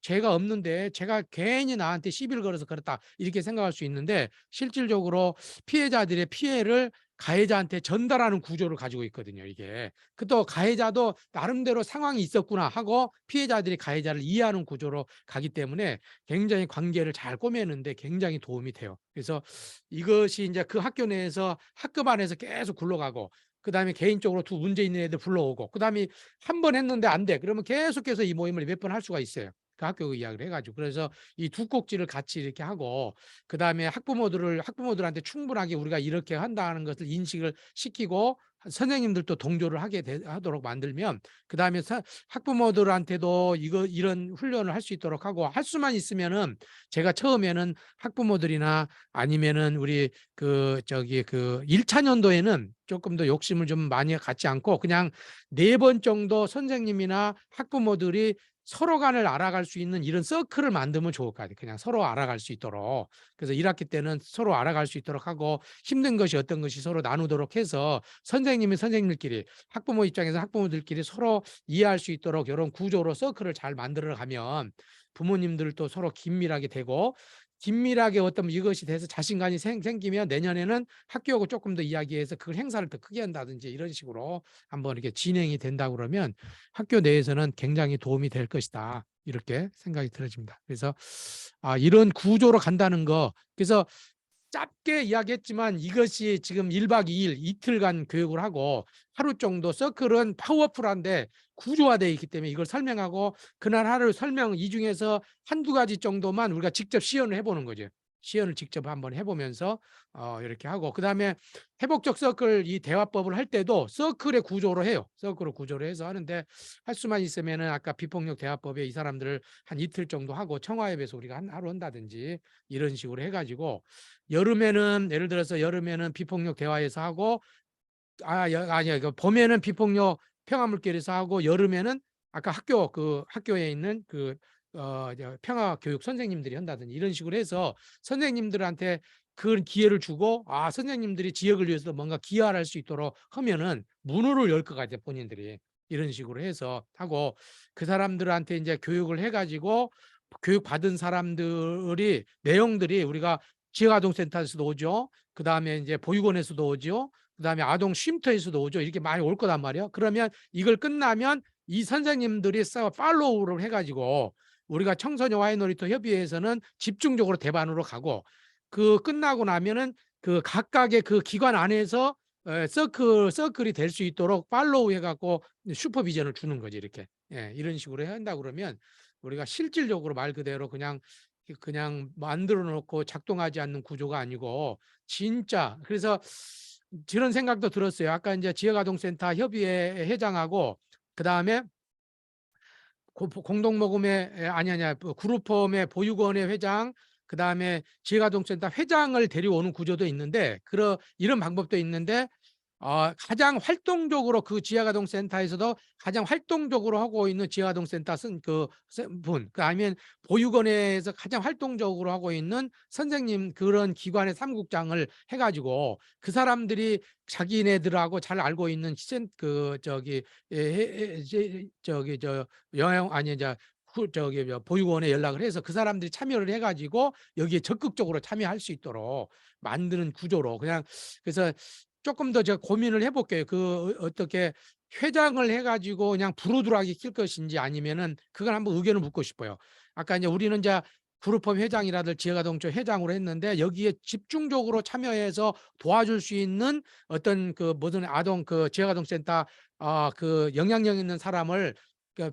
죄가 없는데 제가 괜히 나한테 시비를 걸어서 그렇다 이렇게 생각할 수 있는데 실질적으로 피해자들의 피해를 가해자한테 전달하는 구조를 가지고 있거든요. 이게 또 가해자도 나름대로 상황이 있었구나 하고 피해자들이 가해자를 이해하는 구조로 가기 때문에 굉장히 관계를 잘 꼬매는데 굉장히 도움이 돼요. 그래서 이것이 이제 그 학교 내에서 학급 안에서 계속 굴러가고 그다음에 개인적으로 두 문제 있는 애들 불러오고 그다음에 한 번 했는데 안 돼. 그러면 계속해서 이 모임을 몇 번 할 수가 있어요. 그 학교 이야기를 해가지고 그래서 이 두 꼭지를 같이 이렇게 하고 그다음에 학부모들한테 충분하게 우리가 이렇게 한다는 것을 인식을 시키고 선생님들도 동조를 하도록 만들면 그다음에 학부모들한테도 이런 훈련을 할 수 있도록 하고 할 수만 있으면은 제가 처음에는 학부모들이나 아니면은 우리 그 1차 년도에는 조금 더 욕심을 좀 많이 갖지 않고 그냥 4번 정도 선생님이나 학부모들이 서로 간을 알아갈 수 있는 이런 서클을 만들면 좋을 것 같아요. 그냥 서로 알아갈 수 있도록. 그래서 1학기 때는 서로 알아갈 수 있도록 하고 힘든 것이 어떤 것이 서로 나누도록 해서 선생님이 선생님들끼리 학부모 입장에서 학부모들끼리 서로 이해할 수 있도록 이런 구조로 서클을 잘 만들어 가면 부모님들도 서로 긴밀하게 되고 긴밀하게 어떤 이것이 돼서 자신감이 생기면 내년에는 학교하고 조금 더 이야기해서 그 행사를 더 크게 한다든지 이런 식으로 한번 이렇게 진행이 된다 그러면 학교 내에서는 굉장히 도움이 될 것이다. 이렇게 생각이 들어집니다. 그래서 이런 구조로 간다는 거. 그래서 짧게 이야기했지만 이것이 지금 1박 2일 이틀간 교육을 하고 하루 정도 서클은 파워풀한데 구조화되어 있기 때문에 이걸 설명하고 그날 하루 설명 이 중에서 한두 가지 정도만 우리가 직접 시연을 해보는 거죠. 시연을 직접 한번 해보면서 이렇게 하고 그다음에 회복적 서클 이 대화법을 할 때도 서클의 구조로 해요. 서클의 구조로 해서 하는데 할 수만 있으면은 아까 비폭력 대화법에 이 사람들을 한 이틀 정도 하고 청와협에서 우리가 한 하루 한다든지 이런 식으로 해가지고 여름에는 예를 들어서 여름에는 비폭력 대화에서 하고 아니야 그 봄에는 비폭력 평화물길에서 하고 여름에는 아까 학교에 있는 평화 교육 선생님들이 한다든지 이런 식으로 해서 선생님들한테 그 기회를 주고 선생님들이 지역을 위해서 뭔가 기여할 수 있도록 하면은 문호를 열 것 같아요. 본인들이 이런 식으로 해서 하고 그 사람들한테 이제 교육을 해가지고 교육 받은 사람들이 내용들이 우리가 지역아동센터에서도 오죠. 그 다음에 이제 보육원에서도 오죠. 그다음에 아동 쉼터에서도 오죠. 이렇게 많이 올 거단 말이에요. 그러면 이걸 끝나면 이 선생님들이 팔로우를 해가지고 우리가 청소년 와이너리터 협의회에서는 집중적으로 대반으로 가고 그 끝나고 나면은 그 각각의 그 기관 안에서 서클이 될 수 있도록 팔로우 해갖고 슈퍼비전을 주는 거지 이렇게. 이런 식으로 해야 한다 그러면 우리가 실질적으로 말 그대로 그냥 만들어 놓고 작동하지 않는 구조가 아니고 진짜 그래서 그런 생각도 들었어요. 아까 이제 지역아동센터 협의회 회장하고 그다음에 공동모금회 아니 그룹홈의 보육원의 회장 그다음에 지역아동센터 회장을 데려오는 구조도 있는데 이런 방법도 있는데 가장 활동적으로 그 지역아동센터에서도 가장 활동적으로 하고 있는 지역아동센터 분, 아니면 보육원에서 가장 활동적으로 하고 있는 선생님 그런 기관의 사무국장을 해가지고 그 사람들이 자기네들하고 잘 알고 있는 영양 아니 이제 보육원에 연락을 해서 그 사람들이 참여를 해가지고 여기에 적극적으로 참여할 수 있도록 만드는 구조로 그냥 그래서 조금 더 제가 고민을 해볼게요. 어떻게 회장을 해가지고 그냥 부르르하게 킬 것인지 아니면은 그걸 한번 의견을 묻고 싶어요. 아까 이제 우리는 이제 그룹홈 회장이라든지 지역아동청 회장으로 했는데 여기에 집중적으로 참여해서 도와줄 수 있는 어떤 모든 지역아동센터 그 영향력 있는 사람을 그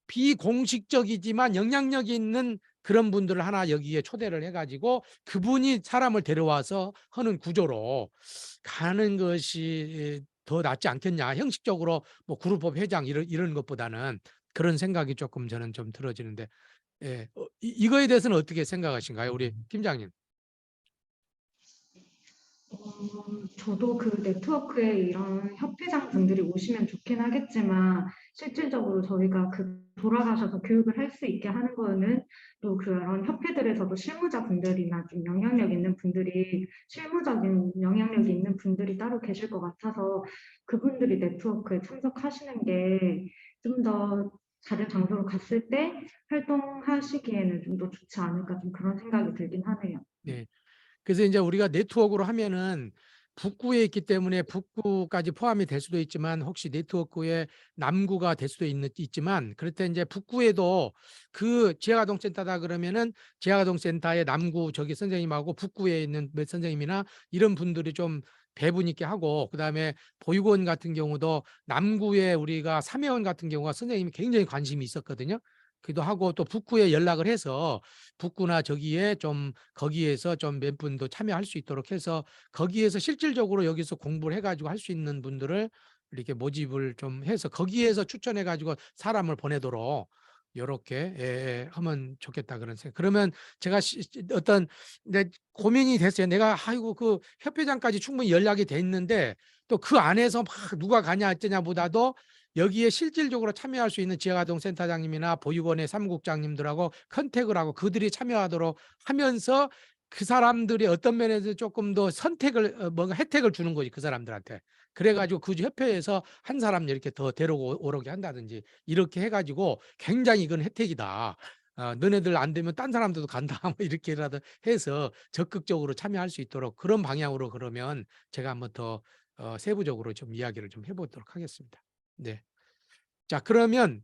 비공식적이지만 영향력 있는 그런 분들을 하나 여기에 초대를 해가지고 그분이 사람을 데려와서 하는 구조로 가는 것이 더 낫지 않겠냐. 형식적으로 뭐 그룹법 회장 이런 것보다는 그런 생각이 조금 저는 좀 들어지는데 이거에 대해서는 어떻게 생각하신가요? 우리 팀장님. 저도 그 네트워크에 이런 협회장 분들이 오시면 좋긴 하겠지만 실질적으로 저희가 돌아가셔서 교육을 할 수 있게 하는 거는 또 그런 협회들에서도 실무자 분들이나 좀 영향력 있는 분들이 실무적인 영향력이 있는 분들이 따로 계실 것 같아서 그분들이 네트워크에 참석하시는 게 좀 더 다른 장소로 갔을 때 활동하시기에는 좀 더 좋지 않을까 좀 그런 생각이 들긴 하네요. 네. 그래서 이제 우리가 네트워크로 하면은 북구에 있기 때문에 북구까지 포함이 될 수도 있지만 혹시 네트워크에 남구가 될 수도 있지만 그럴 때 이제 북구에도 그 지역아동센터다 그러면은 지역아동센터의 남구 선생님하고 북구에 있는 몇 선생님이나 이런 분들이 좀 배분 있게 하고 그다음에 보육원 같은 경우도 남구에 우리가 삼회원 같은 경우가 선생님이 굉장히 관심이 있었거든요. 기도 하고 또 북구에 연락을 해서 북구나 저기에 좀 거기에서 좀 몇 분도 참여할 수 있도록 해서 거기에서 실질적으로 여기서 공부를 해가지고 할 수 있는 분들을 이렇게 모집을 좀 해서 거기에서 추천해가지고 사람을 보내도록 이렇게 하면 좋겠다 그런 생각. 그러면 제가 어떤 고민이 됐어요. 내가 아이고 그 협회장까지 충분히 연락이 돼 있는데 또 그 안에서 막 누가 가냐 어쩌냐보다도 여기에 실질적으로 참여할 수 있는 지역아동센터장님이나 보육원의 사무국장님들하고 컨택을 하고 그들이 참여하도록 하면서 그 사람들이 어떤 면에서 조금 더 뭔가 혜택을 주는 거지 그 사람들한테. 그래가지고 그 협회에서 한 사람 이렇게 더 데려오게 한다든지 이렇게 해가지고 굉장히 이건 혜택이다. 너네들 안 되면 딴 사람들도 간다. 뭐 이렇게라도 해서 적극적으로 참여할 수 있도록 그런 방향으로 그러면 제가 한번 더 세부적으로 좀 이야기를 좀 해보도록 하겠습니다. 네. 자, 그러면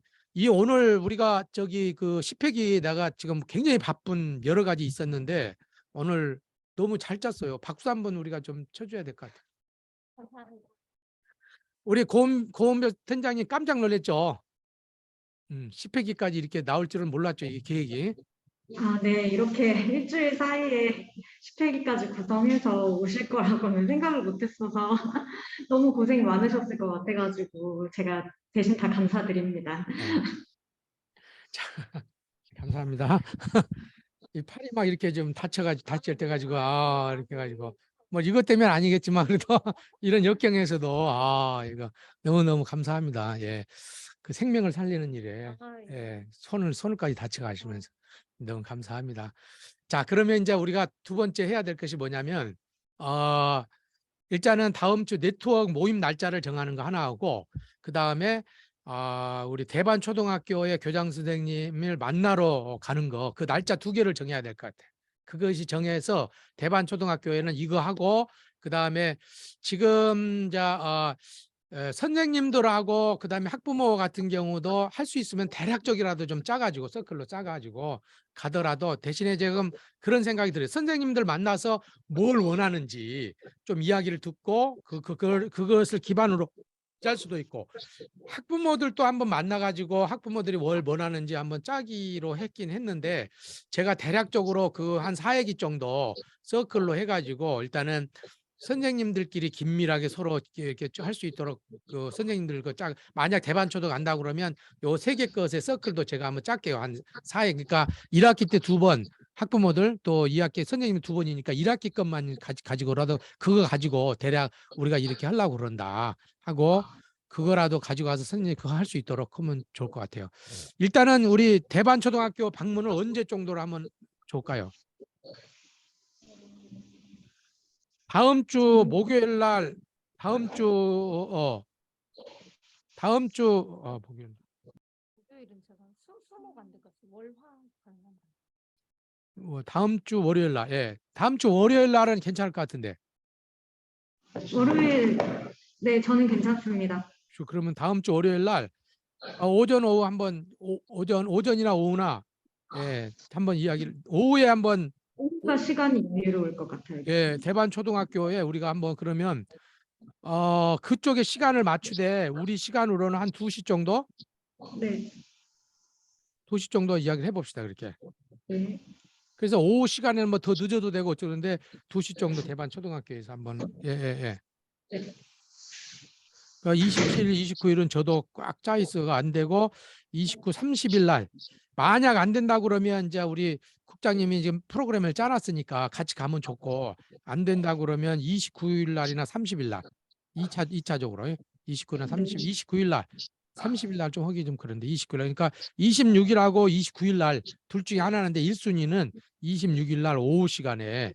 오늘 우리가 그 10회기 내가 지금 굉장히 바쁜 여러 가지 있었는데 오늘 너무 잘 짰어요. 박수 한번 우리가 좀 쳐줘야 될 것 같아요. 감사합니다. 우리 고은별 팀장님 깜짝 놀랐죠? 10회기까지 이렇게 나올 줄은 몰랐죠, 이 계획이. 아, 네. 이렇게 일주일 사이에 10회기까지 구성해서 오실 거라고는 생각을 못 했어서 너무 고생이 많으셨을 것 같아가지고 제가 대신 다 감사드립니다. 네. 자, 감사합니다. 이 팔이 막 이렇게 좀 다칠 때 가지고 이렇게 가지고 뭐 이것 때문에 아니겠지만 그래도 이런 역경에서도 이거 너무너무 감사합니다. 예. 그 생명을 살리는 일에 예. 손을까지 다쳐 가시면서 너무 감사합니다. 자, 그러면 이제 우리가 두 번째 해야 될 것이 뭐냐면 일단은 다음 주 네트워크 모임 날짜를 정하는 거 하나 하고 그다음에 우리 대반초등학교의 교장 선생님을 만나러 가는 거 그 날짜 두 개를 정해야 될 것 같아요. 그것이 정해서 대반초등학교에는 이거 하고 그다음에 지금 선생님들하고 그다음에 학부모 같은 경우도 할 수 있으면 대략적이라도 좀 짜가지고 서클로 짜가지고 가더라도 대신에 지금 그런 생각이 들어요. 선생님들 만나서 뭘 원하는지 좀 이야기를 듣고 그것을 기반으로 짤 수도 있고 학부모들도 한번 만나가지고 학부모들이 뭘 원하는지 한번 짜기로 했긴 했는데 제가 대략적으로 그 한 4회기 정도 서클로 해가지고 일단은 선생님들끼리 긴밀하게 서로 이렇게 할 수 있도록 그 선생님들 만약 대반초등 간다 그러면 요 3개 것의 서클도 제가 한번 짤게요. 한 4회 그러니까 1학기 때 2번 학부모들 또 2학기 선생님 2번이니까 1학기 것만 가지고라도 그거 가지고 대략 우리가 이렇게 하려고 그런다 하고 그거라도 가지고 와서 선생님이 그거 할 수 있도록 하면 좋을 것 같아요. 일단은 우리 대반초등학교 방문을 언제 정도로 하면 좋을까요? 다음 주 목요일 날 다음 주 목요일 목요일은 제가 수목 안 될 것 같아요. 월화 가능한 다음 주 월요일 날 다음 주 월요일 날은 괜찮을 것 같은데 월요일, 네, 저는 괜찮습니다. 그러면 다음 주 월요일 날 오전 오후 한번 오전이나 오후나 한번 이야기를 오후에 한번 오후가 시간이 여유로울 것 같아요. 대반초등학교에 우리가 한번 그러면 그쪽에 시간을 맞추되 우리 시간으로는 한 2시 정도? 네, 2시 정도 이야기를 해봅시다. 그렇게. 네, 그래서 오후 시간에는 뭐 더 늦어도 되고 어쩌는데 2시 정도 대반초등학교에서 한번 네. 27일, 29일은 저도 꽉 짜 있어가 안 되고 29, 30일 날 만약 안 된다 그러면 이제 우리 국장님이 지금 프로그램을 짜놨으니까 같이 가면 좋고 안 된다 그러면 29일 날이나 30일 날 2차적으로 29나 30, 29일 날 30일 날 좀 하기 좀 그런데 29일 날 그러니까 26일하고 29일 날 둘 중에 하나인데 1순위는 26일 날 오후 시간에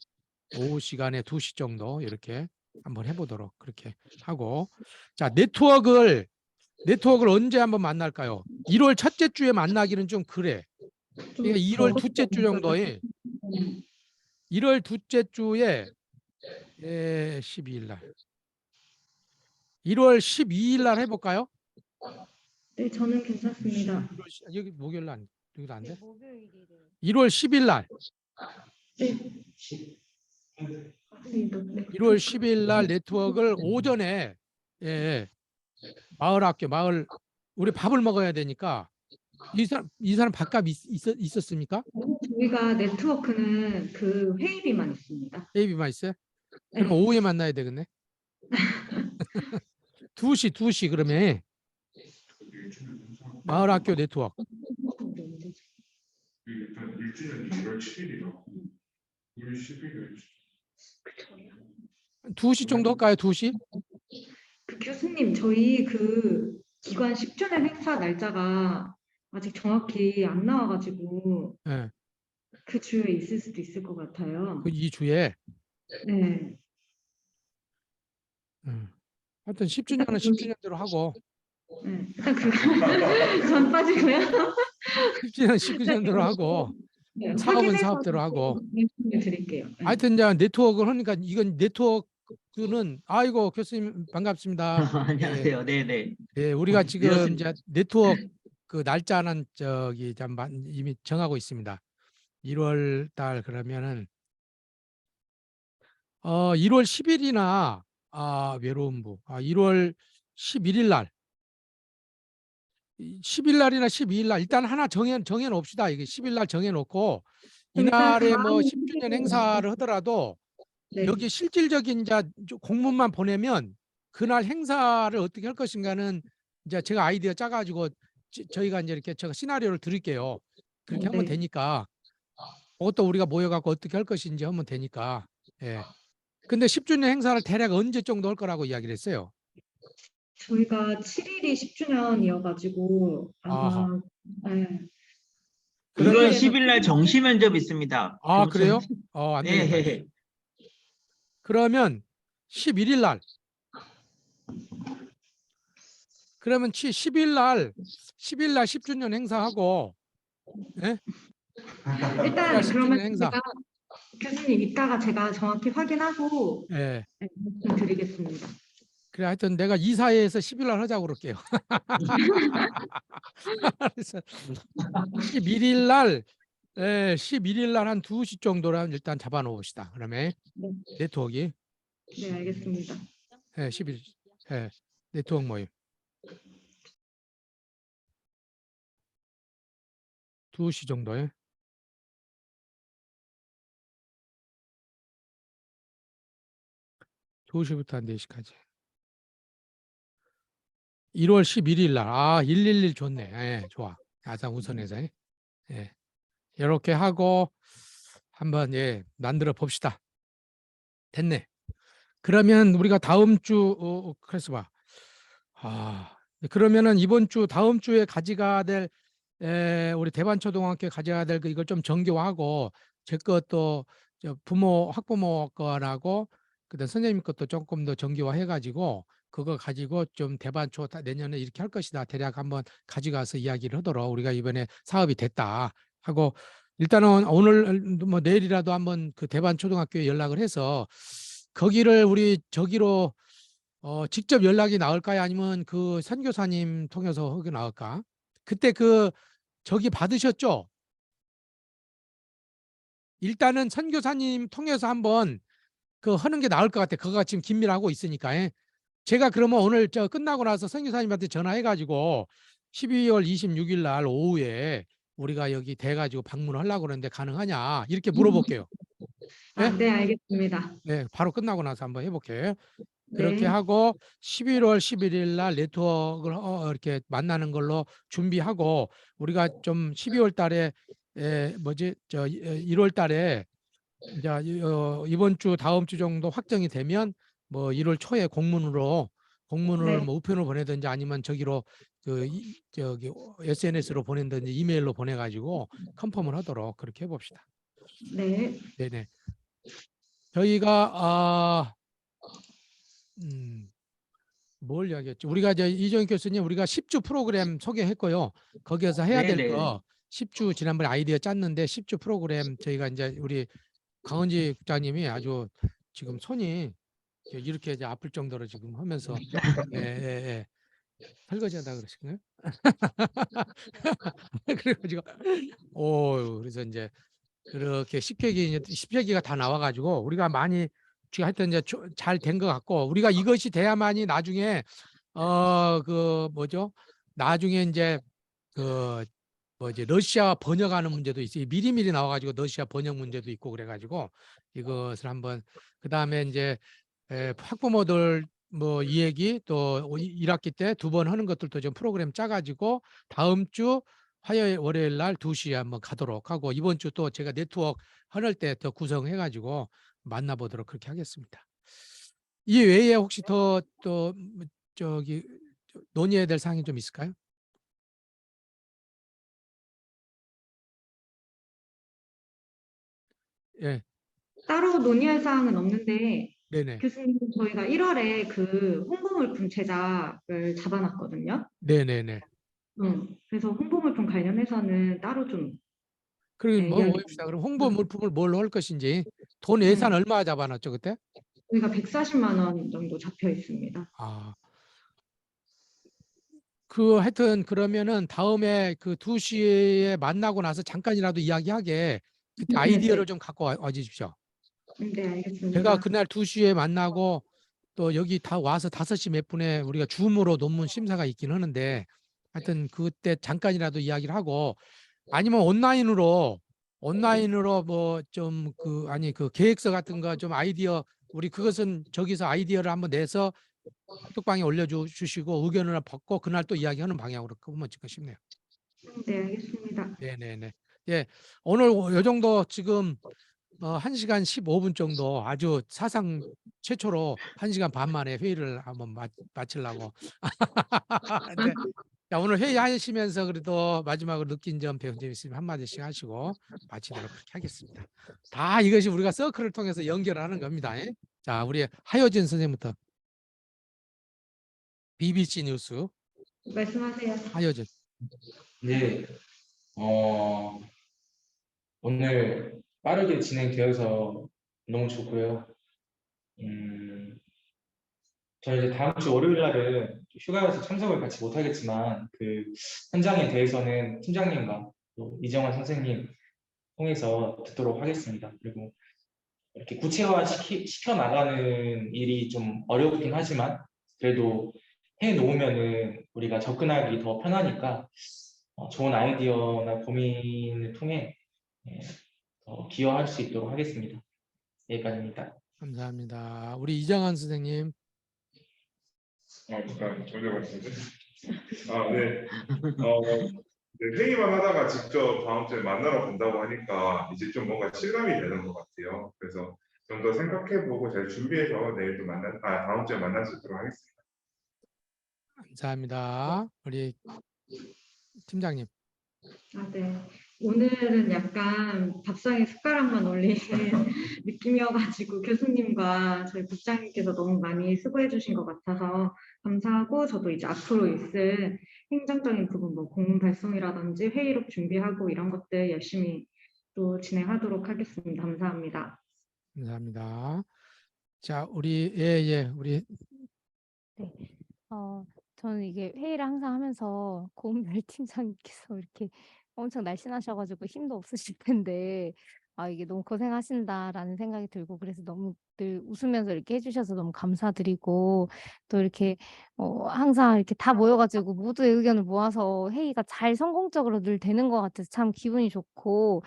2시 정도 이렇게 한번 해보도록 그렇게 하고 자 네트워크를 언제 한번 만날까요? 1월 첫째 주에 만나기는 좀 그래. 그러니까 1월 둘째 주 정도에 1월 둘째 주에 12일 날 1월 12일 날 해볼까요? 네, 저는 괜찮습니다. 여기 목요일 날 여기도 안 돼? 목요일이래요. 1월 10일 날 네. 네. 1월 10일 날 네트워크를 오전에 마을 우리 밥을 먹어야 되니까 이 사람 밥값 있었습니까? 저희가 네트워크는 그 회의비만 있습니다. 베이비만 있어요? 네. 그럼 오후에 만나야 되겠네. 2시 그러면 마을학교 네트워크 일단 일주일은 1월 7일이요. 1월 10일을 2시 정도 할까요? 2시? 그 교수님, 저희 그 기관 10주년 행사 날짜가 아직 정확히 안 나와가지고 예. 그 주에 있을 수도 있을 것 같아요. 그 2주에 네. 하여튼 일단 10주년은 10주년대로 하고 네. 일단 그 전 빠지고요. 10주년 10주년대로 하고 네, 사업은 확인해서 사업대로 하고 말씀을 드릴게요. 네. 하여튼 이제 네트워크를 하니까 이건 네트워크는 아이고 교수님 반갑습니다. 안녕하세요. 네네. 우리가 지금 늦었습니다. 이제 네트워크 그 날짜는 이미 정하고 있습니다. 1월 달 그러면은 1월 10일이나 외로움부 1월 11일 날 10일 날이나 12일 날 일단 하나 정해 놓읍시다. 이게 10일 날 정해 놓고 그럼 일단 이날에 뭐 다음 10주년 행사를 하더라도 네. 여기 실질적인 이제 공문만 보내면 그날 행사를 어떻게 할 것인가는 이제 제가 아이디어 짜가지고 저희가 이제 이렇게 제가 시나리오를 드릴게요. 그렇게 하면 네. 되니까 그것도 우리가 모여갖고 어떻게 할 것인지 하면 되니까. 예. 근데 10주년 행사를 대략 언제 정도 할 거라고 이야기를 했어요. 저희가 7일이 10주년이어가지고 아하. 아마 네. 1월 그러면 10일 날 정시 면접 있습니다. 그래요? 안 되겠다. 네. 그러면 11일 날 그러면 10일 날 10주년 행사하고 예? 일단 10주년 그러면 행사. 제가 교수님 이따가 제가 정확히 확인하고 예. 말씀드리겠습니다. 그래 하여튼 내가 이사회에서 10일 날 하자고 그럴게요. 그래서 11일 날 11일 날 한 2시 정도랑 일단 잡아 놓읍시다. 그러면 네. 네트워크가 네, 알겠습니다. 10일 네트워크 모임 2시 정도에 2시부터 한 4시까지 1월 11일 날 111 좋네. 예, 좋아. 가장 우선해서 예. 이렇게 하고 한번 만들어 봅시다. 됐네. 그러면 우리가 다음 주 그래서 봐. 그러면은 이번 주 다음 주에 가져가야 될 우리 대반초등학교 가져가야 될 이걸 좀 정교화하고 제 것도 부모 학부모 거라고 그다음 선생님 것도 조금 더 정교화해 가지고 그거 가지고 좀 대반초 내년에 이렇게 할 것이다. 대략 한번 가져가서 이야기를 하도록 우리가 이번에 사업이 됐다 하고 일단은 오늘 뭐 내일이라도 한번 그 대반초등학교에 연락을 해서 거기를 우리 저기로 직접 연락이 나올까요? 아니면 그 선교사님 통해서 하게 나올까? 그때 저기 받으셨죠? 일단은 선교사님 통해서 한번 하는 게 나을 것 같아. 그거가 지금 긴밀하고 있으니까. 제가 그러면 오늘 끝나고 나서 선교사님한테 전화해가지고 12월 26일 날 오후에 우리가 여기 돼가지고 방문하려고 그러는데 가능하냐? 이렇게 물어볼게요. 예? 네, 알겠습니다. 네, 바로 끝나고 나서 한번 해볼게요. 그렇게 네. 하고 11월 11일 날 네트워크를 이렇게 만나는 걸로 준비하고 우리가 좀 12월 달에 1월 달에 이제 이번 주 다음 주 정도 확정이 되면 뭐 1월 초에 공문을 네. 뭐 우편으로 보내든지 아니면 저기로 저기 SNS로 보낸든지 이메일로 보내가지고 컨펌을 하도록 그렇게 해봅시다. 네. 네네. 저희가 뭘 이야기했지? 우리가 이제 이정희 교수님 우리가 10주 프로그램 소개했고요. 거기에서 해야 될 네네. 거 10주 지난번에 아이디어 짰는데 10주 프로그램 저희가 이제 우리 강은지 국장님이 아주 지금 손이 이렇게 이제 아플 정도로 지금 하면서 설거지하다 그러시나요? 그래가지고 그래서 이제 그렇게 10회기가 다 나와가지고 우리가 많이 지금 하여튼 이제 잘 된 것 같고 우리가 이것이 돼야만이 나중에 나중에 이제 러시아 번역하는 문제도 있어요. 미리미리 나와가지고 러시아 번역 문제도 있고 그래가지고 이것을 한번 그다음에 이제 학부모들 뭐 이 얘기 또 1학기 때 2번 하는 것들도 좀 프로그램 짜가지고 다음 주 화요일 월요일 날 2시에 한번 가도록 하고 이번 주 또 제가 네트워크 하늘 때 더 구성해가지고 만나보도록 그렇게 하겠습니다. 이 외에 혹시 또 저기 논의해야 될 사항이 좀 있을까요? 예, 따로 논의할 사항은 없는데 네네, 교수님 저희가 1월에 그 홍보 물품 제작을 잡아놨거든요. 네네네. 그래서 홍보 물품 관련해서는 따로 좀 그리고 뭐 이야기. 봅시다. 그럼 홍보 물품을 뭘로 할 것인지 돈 네. 예산 얼마 잡아놨죠 그때? 저희가 140만 원 정도 잡혀 있습니다. 하여튼 그러면은 다음에 그 2시에 만나고 나서 잠깐이라도 이야기하게 그때 네, 아이디어를 네. 좀 갖고 와 주십시오. 네, 알겠습니다. 제가 그날 2시에 만나고 또 여기 다 와서 5시 몇 분에 우리가 줌으로 논문 심사가 있긴 하는데 하여튼 그때 잠깐이라도 이야기를 하고 아니면 온라인으로 뭐 좀 그 계획서 같은 거 좀 아이디어 우리 그것은 저기서 아이디어를 한번 내서 카톡방에 올려주시고 의견을 받고 그날 또 이야기하는 방향으로 그러면 싶네요. 네, 알겠습니다. 네네네. 예, 오늘 요 정도 지금 1시간 15분 정도 아주 사상 최초로 1시간 반 만에 회의를 한번 마치려고. 네. 자, 오늘 회의하시면서 그래도 마지막으로 느낀 점, 배운 점 있으면 한마디씩 하시고 마치도록 그렇게 하겠습니다. 다 이것이 우리가 서클을 통해서 연결하는 겁니다. 예? 자, 우리 하효진 선생님부터. BBC 뉴스 말씀하세요. 하효진. 네, 오늘 빠르게 진행되어서 너무 좋고요. 저 이제 다음 주 월요일 날은 휴가여서 참석을 같이 못하겠지만 그 현장에 대해서는 팀장님과 또 이정환 선생님 통해서 듣도록 하겠습니다. 그리고 이렇게 구체화 시켜 나가는 일이 좀 어렵긴 하지만 그래도 해 놓으면은 우리가 접근하기 더 편하니까 좋은 아이디어나 고민을 통해 더 기여할 수 있도록 하겠습니다. 여기까지입니다. 감사합니다. 우리 이정환 선생님. 잠깐 먼저 말씀드려. 네. 네, 회의만 하다가 직접 다음 주에 만나러 간다고 하니까 이제 좀 뭔가 실감이 되는 것 같아요. 그래서 좀 더 생각해보고 잘 준비해서 내일 또 다음 주에 만날 수 있도록 하겠습니다. 감사합니다. 우리 팀장님. 네. 오늘은 약간 밥상에 숟가락만 올린 느낌이어가지고 교수님과 저희 국장님께서 너무 많이 수고해 주신 것 같아서 감사하고 저도 이제 앞으로 있을 행정적인 부분 뭐 공문 발송이라든지 회의록 준비하고 이런 것들 열심히 또 진행하도록 하겠습니다. 감사합니다. 감사합니다. 자, 우리 우리 네. 저는 이게 회의를 항상 하면서 고은별 팀장님께서 이렇게 엄청 날씬하셔 가지고 힘도 없으실 텐데 이게 너무 고생하신다라는 생각이 들고 그래서 너무 늘 웃으면서 이렇게 해 주셔서 너무 감사드리고 또 이렇게 항상 이렇게 다 모여 가지고 모두의 의견을 모아서 회의가 잘 성공적으로 늘 되는 것 같아서 참 기분이 좋고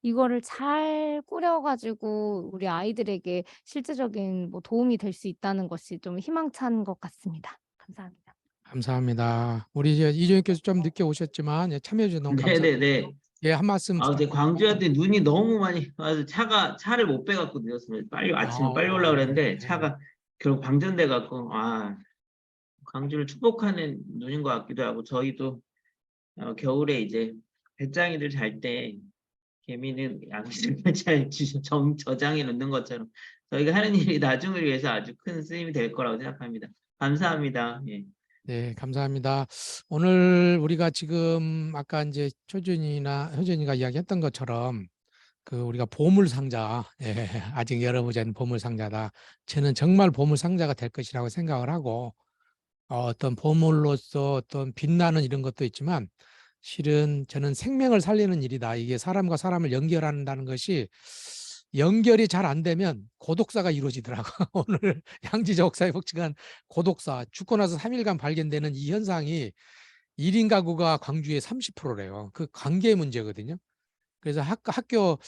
이거를 잘 꾸려 가지고 우리 아이들에게 실질적인 뭐 도움이 될 수 있다는 것이 좀 희망찬 것 같습니다. 감사합니다. 감사합니다. 우리 이제 이종익 교수 좀 늦게 오셨지만 참여해 주셔서 너무 감사합니다. 네네네. 예, 한 말씀. 근데 광주한테 눈이 너무 많이 와서 차를 못 빼갖고 늦었습니다. 아침에 빨리 올라고 그랬는데 네. 차가 결국 방전돼 갖고 광주를 축복하는 눈인 것 같기도 하고 저희도 겨울에 이제 배짱이들 잘 때 개미는 양식을 잘 저장해 놓는 것처럼 저희가 하는 일이 나중을 위해서 아주 큰 쓰임이 될 거라고 생각합니다. 감사합니다. 예. 네, 감사합니다. 오늘 우리가 지금 아까 이제 효준이가 이야기했던 것처럼 우리가 보물 상자, 예, 아직 열어보지 않은 보물 상자다. 저는 정말 보물 상자가 될 것이라고 생각을 하고 어떤 보물로서 어떤 빛나는 이런 것도 있지만 실은 저는 생명을 살리는 일이다. 이게 사람과 사람을 연결한다는 것이 연결이 잘 안 되면 고독사가 이루어지더라고. 오늘 양지재 목사의 복직한 고독사, 죽고 나서 3일간 발견되는 이 현상이 1인 가구가 광주의 30%래요. 그 관계의 문제거든요. 그래서 학교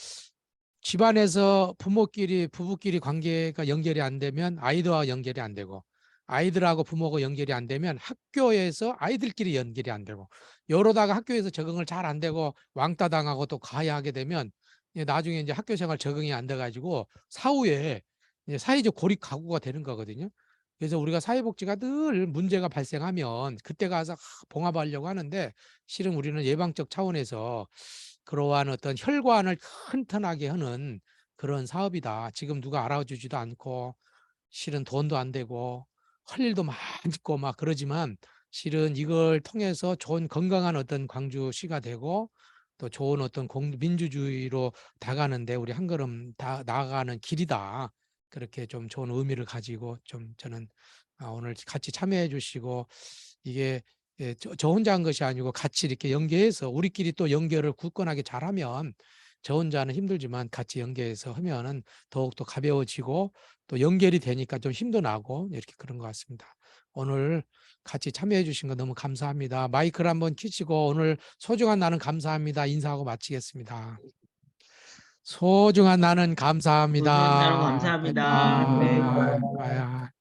집안에서 부부끼리 관계가 연결이 안 되면 아이들과 연결이 안 되고 아이들하고 부모가 연결이 안 되면 학교에서 아이들끼리 연결이 안 되고 이러다가 학교에서 적응을 잘 안 되고 왕따 당하고 또 가해하게 되면 나중에 이제 학교 생활 적응이 안 돼 가지고 사후에 이제 사회적 고립 가구가 되는 거거든요. 그래서 우리가 사회복지가 늘 문제가 발생하면 그때 가서 봉합하려고 하는데 실은 우리는 예방적 차원에서 그러한 어떤 혈관을 튼튼하게 하는 그런 사업이다. 지금 누가 알아주지도 않고 실은 돈도 안 되고 할 일도 많고 막 그러지만 실은 이걸 통해서 좋은 건강한 어떤 광주시가 되고 또 좋은 어떤 민주주의로 다가는데 우리 한 걸음 다 나아가는 길이다. 그렇게 좀 좋은 의미를 가지고 좀 저는 오늘 같이 참여해 주시고 이게 저 혼자 한 것이 아니고 같이 이렇게 연계해서 우리끼리 또 연결을 굳건하게 잘하면 저 혼자는 힘들지만 같이 연계해서 하면은 더욱더 가벼워지고 또 연결이 되니까 좀 힘도 나고 이렇게 그런 것 같습니다. 오늘 같이 참여해 주신 거 너무 감사합니다. 마이크를 한번 켜시고 오늘 소중한 나는 감사합니다. 인사하고 마치겠습니다. 소중한 나는 감사합니다. 소중한 나는 감사합니다. 네. 아.